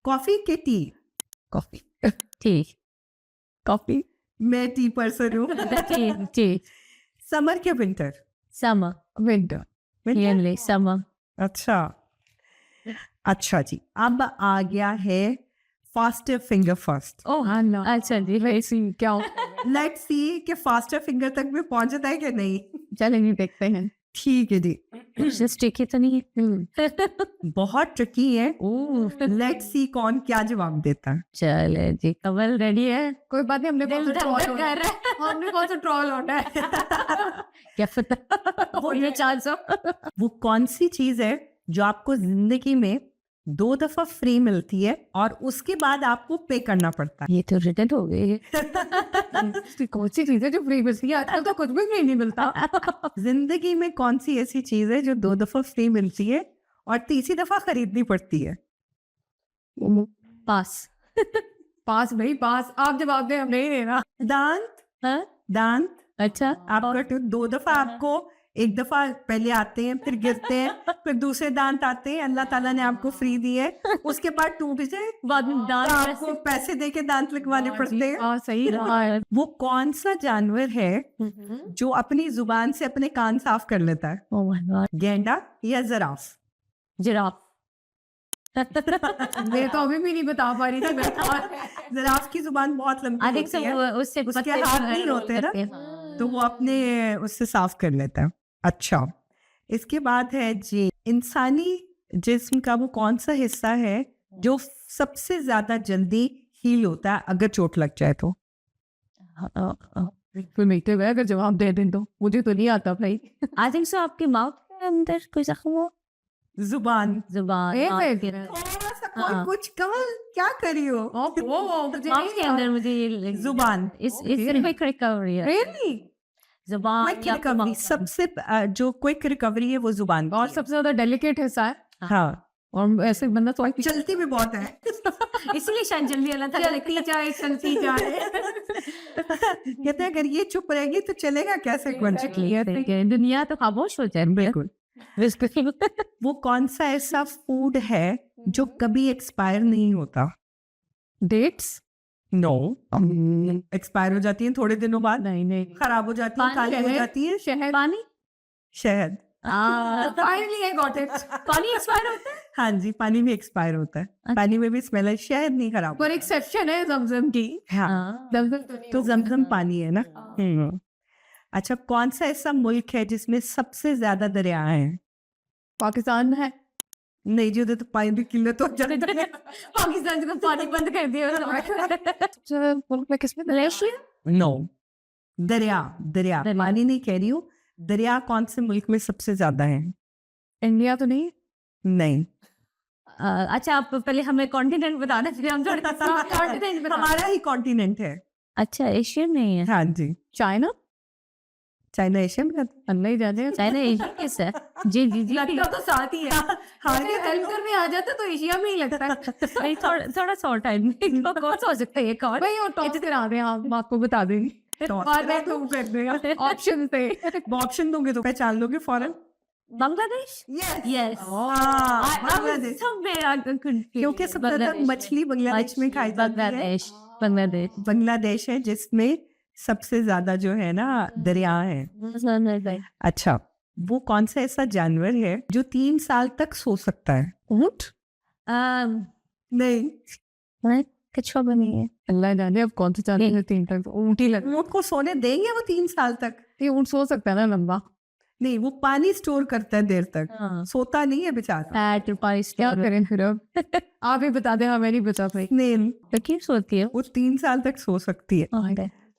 [SPEAKER 1] कॉफी के टी?
[SPEAKER 2] कॉफी
[SPEAKER 3] ठीक
[SPEAKER 2] कॉफी
[SPEAKER 1] मैं टी पर्सन हूँ।
[SPEAKER 3] ठीक ठीक।
[SPEAKER 1] समर के winter?
[SPEAKER 3] Summer.
[SPEAKER 2] Winter.
[SPEAKER 3] Really, summer.
[SPEAKER 1] अच्छा अच्छा जी, अब आ गया है फास्टर फिंगर फर्स्ट।
[SPEAKER 2] ओह अच्छा जी, वैसी क्या
[SPEAKER 1] लेट्स सी कि फास्टर फिंगर तक में पहुंचता है कि नहीं।
[SPEAKER 2] चलेंगे देखते हैं।
[SPEAKER 1] ठीक है जी,
[SPEAKER 3] स्टिकी तो नहीं है।
[SPEAKER 1] बहुत ट्रिकी है। लेट्स सी कौन क्या जवाब देता है।
[SPEAKER 3] चले जी, कमल रेडी है?
[SPEAKER 2] कोई बात नहीं, हमने
[SPEAKER 3] दिल धड़क कर रहा है।
[SPEAKER 2] हमने कौन सा ट्रॉल होना है।
[SPEAKER 3] क्या पता हो ये चांस हो।
[SPEAKER 1] वो कौन सी चीज है जो आपको जिंदगी में 2 दफा फ्री मिलती है और उसके बाद आपको पे करना पड़ता
[SPEAKER 3] ये तो रिटर्न हो गई है।
[SPEAKER 2] कौन सी चीज है जो फ्री मिलती है? आजकल तो कुछ भी फ्री नहीं मिलता।
[SPEAKER 1] है? जिंदगी में कौन सी ऐसी चीज है जो 2 दफा फ्री मिलती है और तीसरी दफा खरीदनी पड़ती है?
[SPEAKER 3] पास।
[SPEAKER 2] पास भाई पास, आप जवाब दें, हम नहीं देना।
[SPEAKER 1] दांत,
[SPEAKER 3] हाँ?
[SPEAKER 1] दांत
[SPEAKER 3] अच्छा
[SPEAKER 1] आपका दो दफा आपको, एक दफा पहले आते हैं फिर गिरते हैं, फिर दूसरे दांत आते हैं, अल्लाह ताला ने आपको फ्री दिए, उसके बाद टूट जाए
[SPEAKER 3] बाद में
[SPEAKER 1] तो
[SPEAKER 3] दांत
[SPEAKER 1] आपको पैसे दे के दांत लगवाने पड़ते हैं।
[SPEAKER 2] हाँ सही रहा है।
[SPEAKER 1] वो कौन सा जानवर है जो अपनी जुबान से अपने कान साफ कर लेता है?
[SPEAKER 3] ओह माय गॉड,
[SPEAKER 1] गेंडा या जिराफ?
[SPEAKER 3] जिराफ।
[SPEAKER 2] मैं तो अभी भी नहीं बता पा रही थी मैं।
[SPEAKER 1] जिराफ की जुबान बहुत लंबी
[SPEAKER 3] अधिक
[SPEAKER 1] होती है,
[SPEAKER 3] उससे
[SPEAKER 1] उसके
[SPEAKER 3] पत्ते
[SPEAKER 1] हाथ
[SPEAKER 3] जो है
[SPEAKER 1] नहीं
[SPEAKER 3] वो
[SPEAKER 1] होते ना,
[SPEAKER 3] करते हैं।
[SPEAKER 1] तो वो अपने उससे साफ कर लेता है। अच्छा, इसके बाद है जी, इंसानी जिस्म का वो कौन सा हिस्सा है जो सबसे ज्यादा जल्दी हील होता है अगर चोट लग जाए तो?
[SPEAKER 2] बिल्कुल मीठे हुए, अगर जवाब दे दें तो मुझे तो नहीं आता भाई।
[SPEAKER 3] आई थिंक सो आपके माउथ के अंदर कोई जख्म हो,
[SPEAKER 1] जुबान।
[SPEAKER 3] जुबान
[SPEAKER 2] ए,
[SPEAKER 3] माउथ
[SPEAKER 2] फिर-
[SPEAKER 3] के अंदर।
[SPEAKER 1] थोड़ा सा
[SPEAKER 3] हाँ।
[SPEAKER 1] कुछ कमल क्या करी हो?
[SPEAKER 2] मुझे
[SPEAKER 3] माउथ के अंदर मुझे ये
[SPEAKER 1] जुबान।
[SPEAKER 3] इस क्विक रिकवरी है।
[SPEAKER 2] Really?
[SPEAKER 3] जुबान
[SPEAKER 1] क्विक
[SPEAKER 3] या
[SPEAKER 1] रिकवरी, सबसे जो क्विक रिकवरी है वो जुबान
[SPEAKER 2] और
[SPEAKER 1] की है।
[SPEAKER 2] सबसे ज्यादा डेलिकेट हिस्सा है,
[SPEAKER 1] हाँ,
[SPEAKER 2] और ऐसे बंदा तो
[SPEAKER 1] चलती भी बहुत है।
[SPEAKER 3] इसलिए शायद जल्दी अल्लाह ताला ने
[SPEAKER 2] चलती जाए चलती जाए।
[SPEAKER 1] कहते हैं अगर ये चुप रहेगी तो चलेगा कैसे कौन?
[SPEAKER 3] कि दुनिया तो खामोश हो जाए।
[SPEAKER 1] बिल्कुल।
[SPEAKER 3] बिल्कुल।
[SPEAKER 1] वो कौन सा ऐसा फूड है जो कभी एक्सपायर नहीं होता?
[SPEAKER 2] डेट्स?
[SPEAKER 1] नो, एक्सपायर हो जाती है थोड़े दिनों बाद,
[SPEAKER 2] नहीं नहीं।
[SPEAKER 1] खराब हो जाती है,
[SPEAKER 3] पानी
[SPEAKER 1] काली हो
[SPEAKER 2] है?
[SPEAKER 1] जाती है।
[SPEAKER 2] शहद?
[SPEAKER 3] पानी
[SPEAKER 1] शहद,
[SPEAKER 2] Finally I got it.
[SPEAKER 3] पानी एक्सपायर होता है।
[SPEAKER 1] हाँ जी, पानी भी एक्सपायर होता है, पानी में भी स्मेल है, शहद नहीं खराब
[SPEAKER 2] पर एक्सेप्शन है जमजम की।
[SPEAKER 1] हाँ,
[SPEAKER 2] जमजम तो नहीं
[SPEAKER 1] तो
[SPEAKER 2] होगा।
[SPEAKER 1] जमजम पानी है ना। अच्छा, कौन सा ऐसा मुल्क है जिसमें सबसे ज्यादा दरिया हैं?
[SPEAKER 2] पाकिस्तान है।
[SPEAKER 1] नहीं जी, उधर तो पानी की किल्लत हो जाती है।
[SPEAKER 3] पाकिस्तान का पानी बंद कर दिया
[SPEAKER 2] सबसे मुल्क में किसमें?
[SPEAKER 3] मलेशिया।
[SPEAKER 1] नो, दरिया, दरिया,
[SPEAKER 3] दरिया।
[SPEAKER 1] पानी नहीं कह रही हूँ, दरिया कौन से मुल्क में सबसे ज्यादा है?
[SPEAKER 2] इंडिया तो नहीं।
[SPEAKER 1] नहीं,
[SPEAKER 3] अच्छा आप पहले हमें कॉन्टिनेंट बता दें फिर हम थोड़े कॉन्टिनेंट बता।
[SPEAKER 1] हमारा ही कॉन्टिनेंट है।
[SPEAKER 3] अच्छा एशिया नहीं है।
[SPEAKER 1] हाँ जी,
[SPEAKER 2] चाइना?
[SPEAKER 1] चाइना एशिया में आता
[SPEAKER 2] अल्लाह ही जाने।
[SPEAKER 3] चाइना एशिया किस है? जी जी जी।
[SPEAKER 2] लगता तो साथ ही है।
[SPEAKER 1] है। हाँ,
[SPEAKER 2] अगर हेल्प करने आ जाता तो एशिया में ही लगता है।
[SPEAKER 3] नहीं, थोड़ा सा टाइम कौन सा हो सकता है ये कौन?
[SPEAKER 2] भाई और टॉस करा दें, आप आपको बता देंगे।
[SPEAKER 1] टॉस
[SPEAKER 2] बाद में तुम कर देगा ऑप्शन से।
[SPEAKER 1] ऑप्शन दोगे तो पहचान लोगे फौरन।
[SPEAKER 3] बांग्लादेश।
[SPEAKER 1] Yes,
[SPEAKER 3] yes.
[SPEAKER 1] बांग्लादेश, क्योंकि सबसे ज्यादा मछली बांग्लादेश में खाई जाती है।
[SPEAKER 3] बांग्लादेश बांग्लादेश।
[SPEAKER 1] बांग्लादेश है जिसमें सबसे ज्यादा जो है ना दरिया है। अच्छा, वो कौन सा ऐसा जानवर है जो 3 साल तक सो सकता है? ऊंट? नहीं,
[SPEAKER 3] कछुआ बनी है।
[SPEAKER 2] अल्लाह जाने अब कौन सा चाहते हैं 3 तक ऊँट ही लग।
[SPEAKER 1] ऊंट को सोने देंगे वो 3 साल तक?
[SPEAKER 2] ये ऊँट सो सकता है ना लंबा।
[SPEAKER 1] नहीं, वो पानी स्टोर करता है देर तक, सोता नहीं है बेचारा।
[SPEAKER 3] फैट पाइस
[SPEAKER 2] क्या करें फिर अब? आप ही बता दें, हमें नहीं बता पाई।
[SPEAKER 1] स्नेल,
[SPEAKER 3] क्यों सोती है?
[SPEAKER 1] वो 3 साल तक सो सकती है।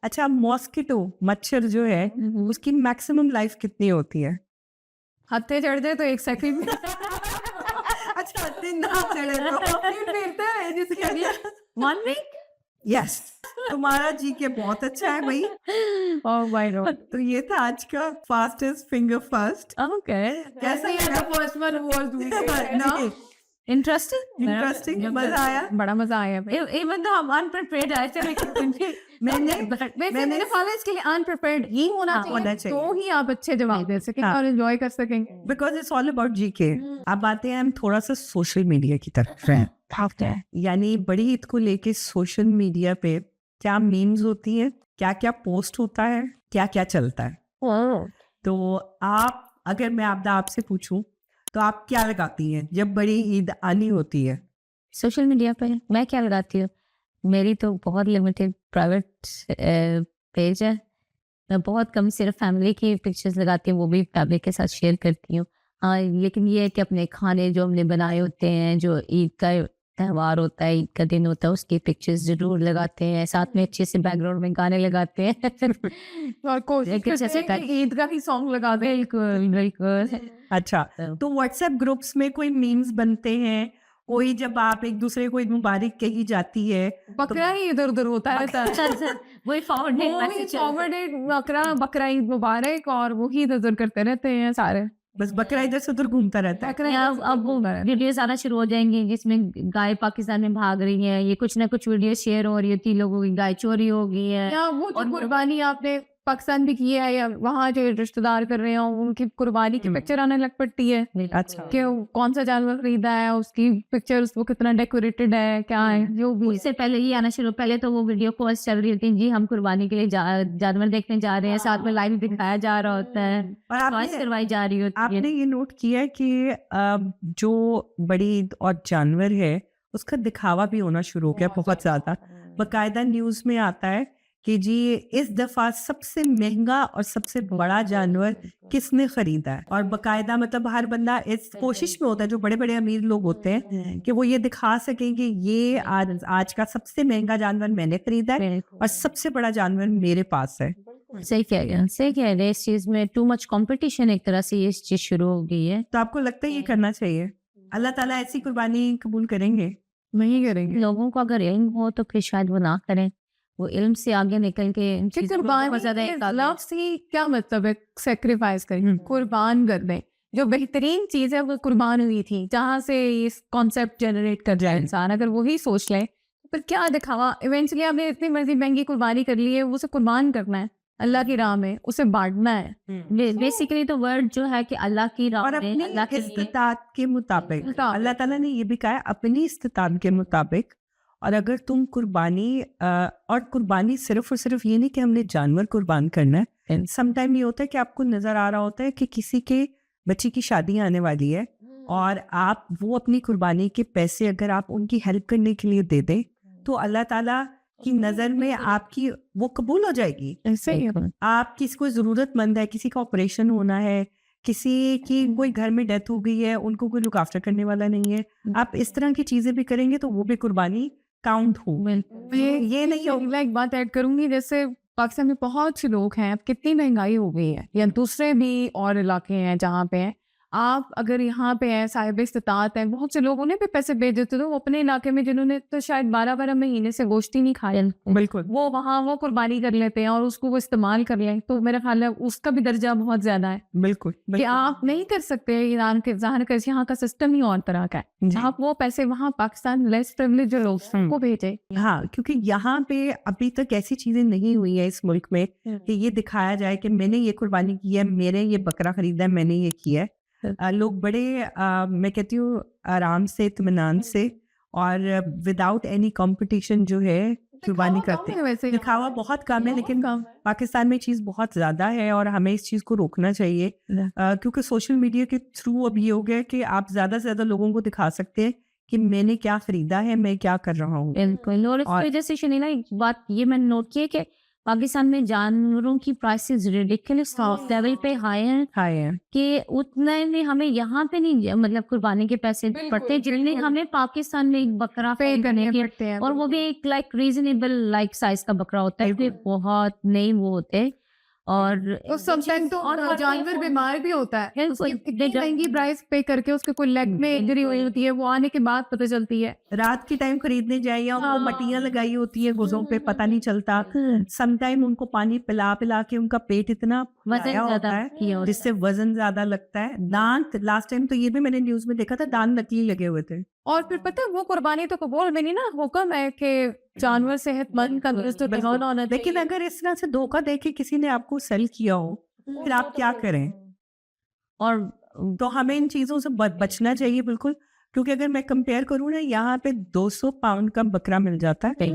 [SPEAKER 1] अच्छा, मॉस्किटो, मच्छर जो है उसकी मैक्सिमम लाइफ कितनी होती है?
[SPEAKER 2] हत्थे चढ़ जाए तो 1 सेकंड में।
[SPEAKER 1] अच्छा, दिन ना चढ़े तो
[SPEAKER 2] फिरता है जिसके लिए।
[SPEAKER 3] 1 वीक।
[SPEAKER 1] यस, तुम्हारा जी के बहुत अच्छा है भाई।
[SPEAKER 2] Oh my God.
[SPEAKER 1] तो ये था आज का फास्टेस्ट फिंगर फर्स्ट।
[SPEAKER 3] ओके
[SPEAKER 1] कैसा लगा?
[SPEAKER 2] फर्स्ट वन वाज
[SPEAKER 1] ना, इंटरेस्टिंग, मजा आया।
[SPEAKER 2] बड़ा मजा आया भाई।
[SPEAKER 3] इवन तो हम अनप्रिपेयर्ड आए थे
[SPEAKER 2] मैंने फॉलो इसके लिए अनप्रिपेयर्ड ही होना
[SPEAKER 1] होना
[SPEAKER 2] चाहिए,
[SPEAKER 1] चाहिए।
[SPEAKER 2] तो ही आप अच्छे जवाब दे सकेंगे
[SPEAKER 1] हाँ।
[SPEAKER 2] और एंजॉय कर सकेंगे।
[SPEAKER 1] Because it's all about GK. अब आते हैं हम थोड़ा सा सोशल मीडिया की तरफ। यानी बड़ी ईद को लेके सोशल मीडिया पे क्या मीम्स होती है, क्या क्या पोस्ट होता है, क्या क्या चलता है। तो आप, अगर मैं आपसे पूछूं तो आप क्या लगाती हैं जब बड़ी ईद आनी होती है?
[SPEAKER 3] सोशल मीडिया पे मैं क्या लगाती हूँ, मेरी तो बहुत लिमिटेड प्राइवेट पेज है। मैं बहुत कम सिर्फ फैमिली की पिक्चर्स लगाती हूँ, वो भी फैमिली के साथ शेयर करती हूँ। हाँ, लेकिन ये है कि अपने खाने जो हमने बनाए होते हैं, जो ईद का त्यौहार होता है, ईद का दिन होता है, उसकी पिक्चर्स जरूर लगाते हैं। साथ में अच्छे से बैकग्राउंड में गाने लगाते हैं
[SPEAKER 2] और कोशिश करते हैं कि ईद का ही सॉन्ग लगा दें।
[SPEAKER 3] बिल्कुल बिल्कुल।
[SPEAKER 1] अच्छा, तो व्हाट्सएप ग्रुप्स में कोई मीम्स बनते हैं, कोई जब आप एक दूसरे को ईद मुबारक कही जाती है,
[SPEAKER 2] बकरा ही इधर उधर होता है।
[SPEAKER 3] वही फॉरवर्ड
[SPEAKER 2] बकरा ईद मुबारक और वो ही इधर उधर करते रहते हैं सारे।
[SPEAKER 1] बस बकरा इधर से उधर घूमता रहता है।
[SPEAKER 2] बकरा
[SPEAKER 3] या
[SPEAKER 2] इधर से
[SPEAKER 3] अब
[SPEAKER 2] घूमता रहता है।
[SPEAKER 3] वीडियोस आना शुरू हो जाएंगी जिसमें गाय पाकिस्तान में भाग रही है, ये कुछ ना कुछ वीडियो शेयर हो रही होती, लोगों की गाय चोरी हो गई है।
[SPEAKER 2] या वो जो
[SPEAKER 3] और
[SPEAKER 2] कुर्बानी आपने पाकिस्तान भी की है या वहाँ जो रिश्तेदार कर रहे हो उनकी कुर्बानी की पिक्चर आने लग पड़ती है
[SPEAKER 1] अच्छा,
[SPEAKER 2] कि वो कौन सा जानवर खरीदा है, उसकी पिक्चर, वो कितना डेकोरेटेड है, क्या है, जो भी है।
[SPEAKER 3] उससे पहले ये आना शुरू, पहले तो वो वीडियो कॉल्स चल रही होती है, जी हम कुर्बानी के लिए जानवर देखने जा रहे हैं, साथ में लाइव दिखाया जा रहा होता है,
[SPEAKER 1] और
[SPEAKER 3] चॉइस
[SPEAKER 1] आपने
[SPEAKER 3] करवाई जा रही होती है।
[SPEAKER 1] आपने ये नोट किया है कि जो बड़ी ईद और जानवर है उसका दिखावा भी होना शुरू हो गया बहुत ज्यादा। बकायदा न्यूज में आता है कि जी इस दफा सबसे महंगा और सबसे बड़ा जानवर किसने खरीदा है, और बकायदा मतलब हर बंदा इस कोशिश में होता है, जो बड़े बड़े अमीर लोग होते हैं, कि वो ये दिखा सकें कि ये आज का सबसे महंगा जानवर मैंने खरीदा है और सबसे बड़ा जानवर मेरे पास है।
[SPEAKER 3] सही कह रहे हैं, इस चीज में टू मच कंपटीशन एक तरह से ये चीज शुरू हो गई है।
[SPEAKER 1] तो आपको लगता है ये करना चाहिए? अल्लाह ताला ऐसी कुर्बानी कबूल करेंगे?
[SPEAKER 2] नहीं करेंगे।
[SPEAKER 3] लोगों को अगर इल्म हो तो फिर शायद वो ना करें, वो इल्म से आगे निकल के इन
[SPEAKER 2] कि
[SPEAKER 3] चीज़ों को बहुत ज्यादा
[SPEAKER 2] कुर्बानी लव से क्या मतलब है, सेक्रीफाइस करें, कुर्बान कर दें। जो बेहतरीन चीज है वो कुर्बान हुई थी, जहाँ से इस कॉन्सेप्ट जनरेट कर जाए इंसान, अगर वही सोच ले तो फिर क्या दिखावा। इवेंचुअली आपने इतनी मर्जी महंगी कुर्बानी कर ली है, वो उसे कुर्बान करना है अल्लाह की राह में, उसे बांटना है।
[SPEAKER 3] बेसिकली तो वर्ड जो है कि अल्लाह की राह
[SPEAKER 1] और
[SPEAKER 3] में,
[SPEAKER 1] अपनी
[SPEAKER 3] अल्लाह के लिए।
[SPEAKER 1] इस्तिताअत के मुताबिक अल्लाह ताला ने ये भी कहा है, अपनी इस्तिताअत के मुताबिक। और अगर तुम कुर्बानी और कुर्बानी सिर्फ और सिर्फ ये नहीं कि हमने जानवर कुर्बान करना है, सम टाइम ये होता है कि आपको नजर आ रहा होता है कि किसी के बच्चे की शादी आने वाली है और आप वो अपनी कुर्बानी के पैसे अगर आप उनकी हेल्प करने के लिए दे दें तो अल्लाह ताला की नजर में आपकी वो कबूल हो जाएगी।
[SPEAKER 2] ऐसे ही है।
[SPEAKER 1] आप किसी को जरूरतमंद है, किसी का ऑपरेशन होना है, किसी की कोई घर में डेथ हो गई है, उनको कोई लुक आफ्टर करने वाला नहीं है, आप इस तरह की चीजें भी करेंगे तो वो भी कुर्बानी काउंट हो।
[SPEAKER 2] ये नहीं होगी। मैं एक बात ऐड करूंगी, जैसे पाकिस्तान में बहुत से लोग हैं, अब कितनी महंगाई हो गई है, या दूसरे भी और इलाके हैं जहाँ पे हैं, आप अगर यहाँ पे हैं, साहिब इस्तिताअत हैं, बहुत से लोग उन्हें भी पैसे भेज देते तो वो अपने इलाके में जिन्होंने तो शायद 12-12 महीने से गोश्त ही नहीं खाया,
[SPEAKER 1] बिल्कुल
[SPEAKER 2] वो वहाँ वो कुर्बानी कर लेते हैं और उसको वो इस्तेमाल कर लें, तो मेरा ख्याल है उसका भी दर्जा बहुत ज्यादा है
[SPEAKER 1] बिल्कुल
[SPEAKER 2] कि आप नहीं कर सकते। ईरान के ज़ाहिर कर यहाँ का सिस्टम ही और तरह का है,
[SPEAKER 1] जी।
[SPEAKER 2] आप वो पैसे वहाँ पाकिस्तान लेस प्रिविलेज जो लोग हैं, उनको भेजे।
[SPEAKER 1] हाँ, क्योंकि यहाँ पे अभी तक ऐसी चीजें नहीं हुई है इस मुल्क में कि ये दिखाया जाए कि मैंने ये कुर्बानी की है, मैंने ये बकरा खरीदा है, मैंने ये किया है। लोग बड़े मैं कहती हूँ आराम से, इत्मीनान से और विदाउट एनी कंपटीशन जो है कुर्बानी करते हैं।
[SPEAKER 2] वैसे
[SPEAKER 1] दिखावा बहुत कम है, लेकिन पाकिस्तान में चीज़ बहुत ज़्यादा है और हमें इस चीज़ को रोकना चाहिए, क्योंकि सोशल मीडिया के थ्रू अब ये हो गया कि आप ज़्यादा से ज़्यादा लोगों को दिखा सकते हैं कि मैंने क्या खरीदा है, मैं क्या कर रहा हूँ।
[SPEAKER 3] बिल्कुल। और इस वजह से शनीला एक बात ये मैंने नोट की है कि पाकिस्तान में जानवरों की प्राइसेस रिडिकुलस लेवल पे हाई हैं कि उतने में हमें यहाँ पे नहीं मतलब कुर्बानी के पैसे पड़ते जितने हमें पाकिस्तान में एक बकरा
[SPEAKER 2] पे करने
[SPEAKER 3] के
[SPEAKER 2] पड़ते हैं,
[SPEAKER 3] और वो भी एक लाइक रीजनेबल लाइक साइज का बकरा होता है, कोई बहुत नहीं वो होते। और
[SPEAKER 2] तो समटाइम तो
[SPEAKER 3] और
[SPEAKER 2] जानवर बीमार भी होता है,
[SPEAKER 3] बिल्कुल।
[SPEAKER 2] इतनी महंगी प्राइस पे करके उसके कोई लेग में इंजरी हुई होती है, वो आने के बाद पता चलती है।
[SPEAKER 1] रात के टाइम खरीदने जाए या उनको मटियां लगाई होती है गुजों पे, पता नहीं चलता। सम टाइम उनको पानी पिला पिला के उनका पेट इतना
[SPEAKER 3] वजन
[SPEAKER 1] फुलाया होता
[SPEAKER 3] ज्यादा
[SPEAKER 1] है
[SPEAKER 3] किया होता
[SPEAKER 1] जिससे वजन ज्यादा लगता है। दांत लास्ट टाइम तो ये भी मैंने न्यूज में देखा था, दांत नकली लगे हुए थे।
[SPEAKER 2] और फिर पता है वो कुर्बानी तो कबूल में नहीं ना, हुक्म है कि जानवर सेहतमंद का दुरुस्त और
[SPEAKER 1] बिल्कुल।
[SPEAKER 2] होना चाहिए।
[SPEAKER 1] लेकिन अगर इस तरह से धोखा देके किसी ने आपको सेल किया हो फिर आप क्या करें?
[SPEAKER 3] और
[SPEAKER 1] तो हमें इन चीजों से बचना चाहिए बिल्कुल, क्योंकि अगर मैं कंपेयर करूँ ना, यहाँ पे 200 पाउंड का बकरा मिल जाता है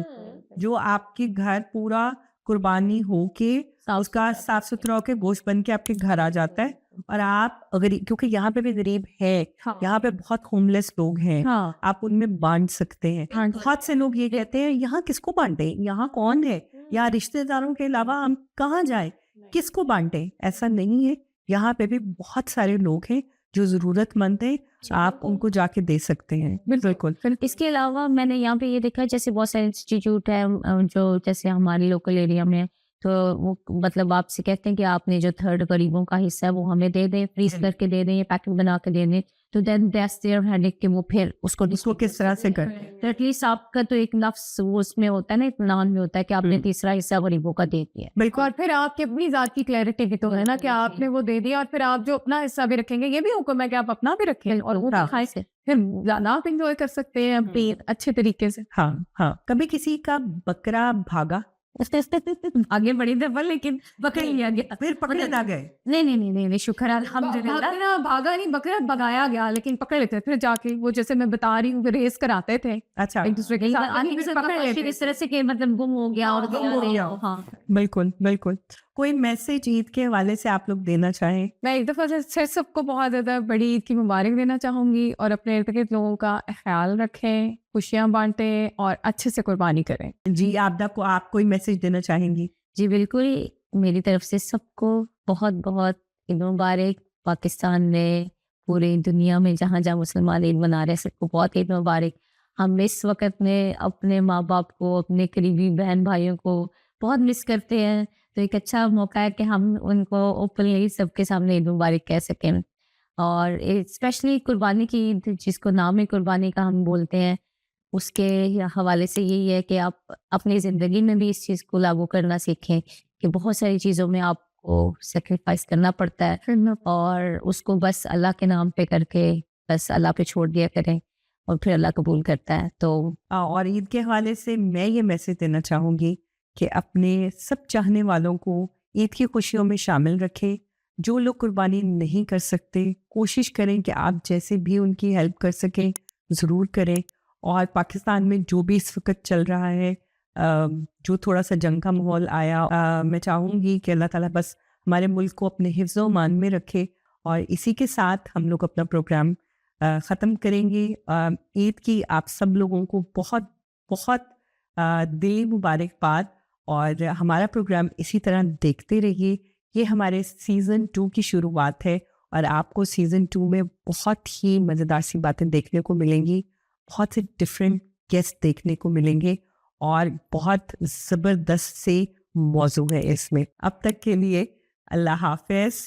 [SPEAKER 1] जो आपके घर पूरा कुर्बानी होके उसका साफ सुथरा होके गोश्त बन के आपके घर आ जाता है। और आप अगर, क्योंकि यहाँ पे भी गरीब है, यहाँ पे बहुत होमलेस लोग हैं,
[SPEAKER 2] हाँ,
[SPEAKER 1] आप उनमें बांट सकते हैं। बहुत से लोग ये कहते हैं यहाँ किसको बांटे, यहाँ कौन है, यहाँ रिश्तेदारों के अलावा हम कहाँ जाए, किसको बांटे? ऐसा नहीं है, यहाँ पे भी बहुत सारे लोग हैं जो जरूरतमंद है, आप उनको जाके दे सकते हैं। बिल्कुल।
[SPEAKER 3] इसके अलावा मैंने यहाँ पे ये देखा है जैसे बहुत सारे इंस्टीट्यूट है जो जैसे हमारे लोकल एरिया में तो वो मतलब आपसे कहते हैं कि आपने जो थर्ड गरीबों का हिस्सा है वो हमें दे दें, फ्रीज करके दे दें या पैकेट बना के दे दें, तो देन दैट्स देयर हेडेक कि वो फिर उसको
[SPEAKER 1] किस तरह से कर
[SPEAKER 3] तो एटलीस्ट आपका तो एक नफ्स वो उसमें होता है ना, इत्मीनान में होता है कि आपने तीसरा हिस्सा गरीबों का दे दिया।
[SPEAKER 1] बिल्कुल
[SPEAKER 2] और फिर आपकी अपनी जात की क्लैरिटी भी तो है ना कि आपने वो दे दिया और फिर आप जो अपना हिस्सा भी रखेंगे, ये भी हुक्म है कि आप अपना भी रखें और वो भी खाएं,
[SPEAKER 3] से
[SPEAKER 2] फिर ज्यादा आप इंजॉय कर सकते हैं अपनी अच्छे तरीके से।
[SPEAKER 1] हाँ हाँ। कभी किसी का बकरा भागा
[SPEAKER 3] आगे बढ़ी दफा लेकिन पकड़ लिया गया,
[SPEAKER 1] फिर पकड़े ना गए?
[SPEAKER 3] नहीं शुक्र है, अल्हम्दुलिल्लाह।
[SPEAKER 2] बकरा भागा नहीं, बकरा भगाया गया लेकिन पकड़ लेते थे फिर जाके, वो जैसे मैं बता रही हूँ रेस कराते थे
[SPEAKER 1] अच्छा
[SPEAKER 2] एक दूसरे के
[SPEAKER 3] कई बार
[SPEAKER 2] साथ,
[SPEAKER 3] आगे
[SPEAKER 2] लेकिन
[SPEAKER 3] से
[SPEAKER 2] पकड़ लेते
[SPEAKER 3] इस तरह से कि मतलब गुम हो गया और
[SPEAKER 1] गुम हो गया।
[SPEAKER 3] हाँ।
[SPEAKER 1] बिल्कुल बिल्कुल। कोई मैसेज ईद के हवाले से आप लोग देना चाहें?
[SPEAKER 2] मैं एक दफ़ा से सबको बहुत ज़्यादा बड़ी ईद की मुबारक देना चाहूँगी और अपने इर्द गिर्द लोगों का ख्याल रखें, खुशियाँ बांटें और अच्छे से कुर्बानी करें।
[SPEAKER 1] जी आपदा को आप कोई मैसेज देना चाहेंगी?
[SPEAKER 3] जी बिल्कुल, मेरी तरफ से सबको बहुत बहुत ईद मुबारक। पाकिस्तान में, पूरी दुनिया में जहाँ जहाँ मुसलमान ईद मना रहे हैं, सबको बहुत ईद मुबारक। हम इस वक्त में अपने माँ बाप को, अपने करीबी बहन भाइयों को बहुत मिस करते हैं, तो एक अच्छा मौका है कि हम उनको ओपनली सबके सामने ईद मुबारक कह सकें। और स्पेशली कुर्बानी की ईद, जिसको नाम है कुर्बानी का हम बोलते हैं, उसके हवाले से यही है कि आप अपनी ज़िंदगी में भी इस चीज़ को लागू करना सीखें कि बहुत सारी चीज़ों में आपको सेक्रीफाइस करना पड़ता है और उसको बस अल्लाह के नाम पे करके बस अल्लाह पे छोड़ दिया करें और फिर अल्लाह कबूल करता है। तो
[SPEAKER 1] और ईद के हवाले से मैं ये मैसेज देना चाहूँगी कि अपने सब चाहने वालों को ईद की खुशियों में शामिल रखें। जो लोग कुर्बानी नहीं कर सकते, कोशिश करें कि आप जैसे भी उनकी हेल्प कर सकें ज़रूर करें। और पाकिस्तान में जो भी इस वक्त चल रहा है, जो थोड़ा सा जंग का माहौल आया, मैं चाहूँगी कि अल्लाह ताला बस हमारे मुल्क को अपने हिफ्ज़ व मान में रखे। और इसी के साथ हम लोग अपना प्रोग्राम ख़त्म करेंगे। ईद की आप सब लोगों को बहुत बहुत दिली मुबारकबाद और हमारा प्रोग्राम इसी तरह देखते रहिए। ये हमारे सीज़न 2 की शुरुआत है और आपको सीज़न 2 में बहुत ही मज़ेदार सी बातें देखने को मिलेंगी, बहुत से डिफरेंट गेस्ट देखने को मिलेंगे और बहुत ज़बरदस्त से मौजू है इसमें। अब तक के लिए अल्लाह हाफ़िज़।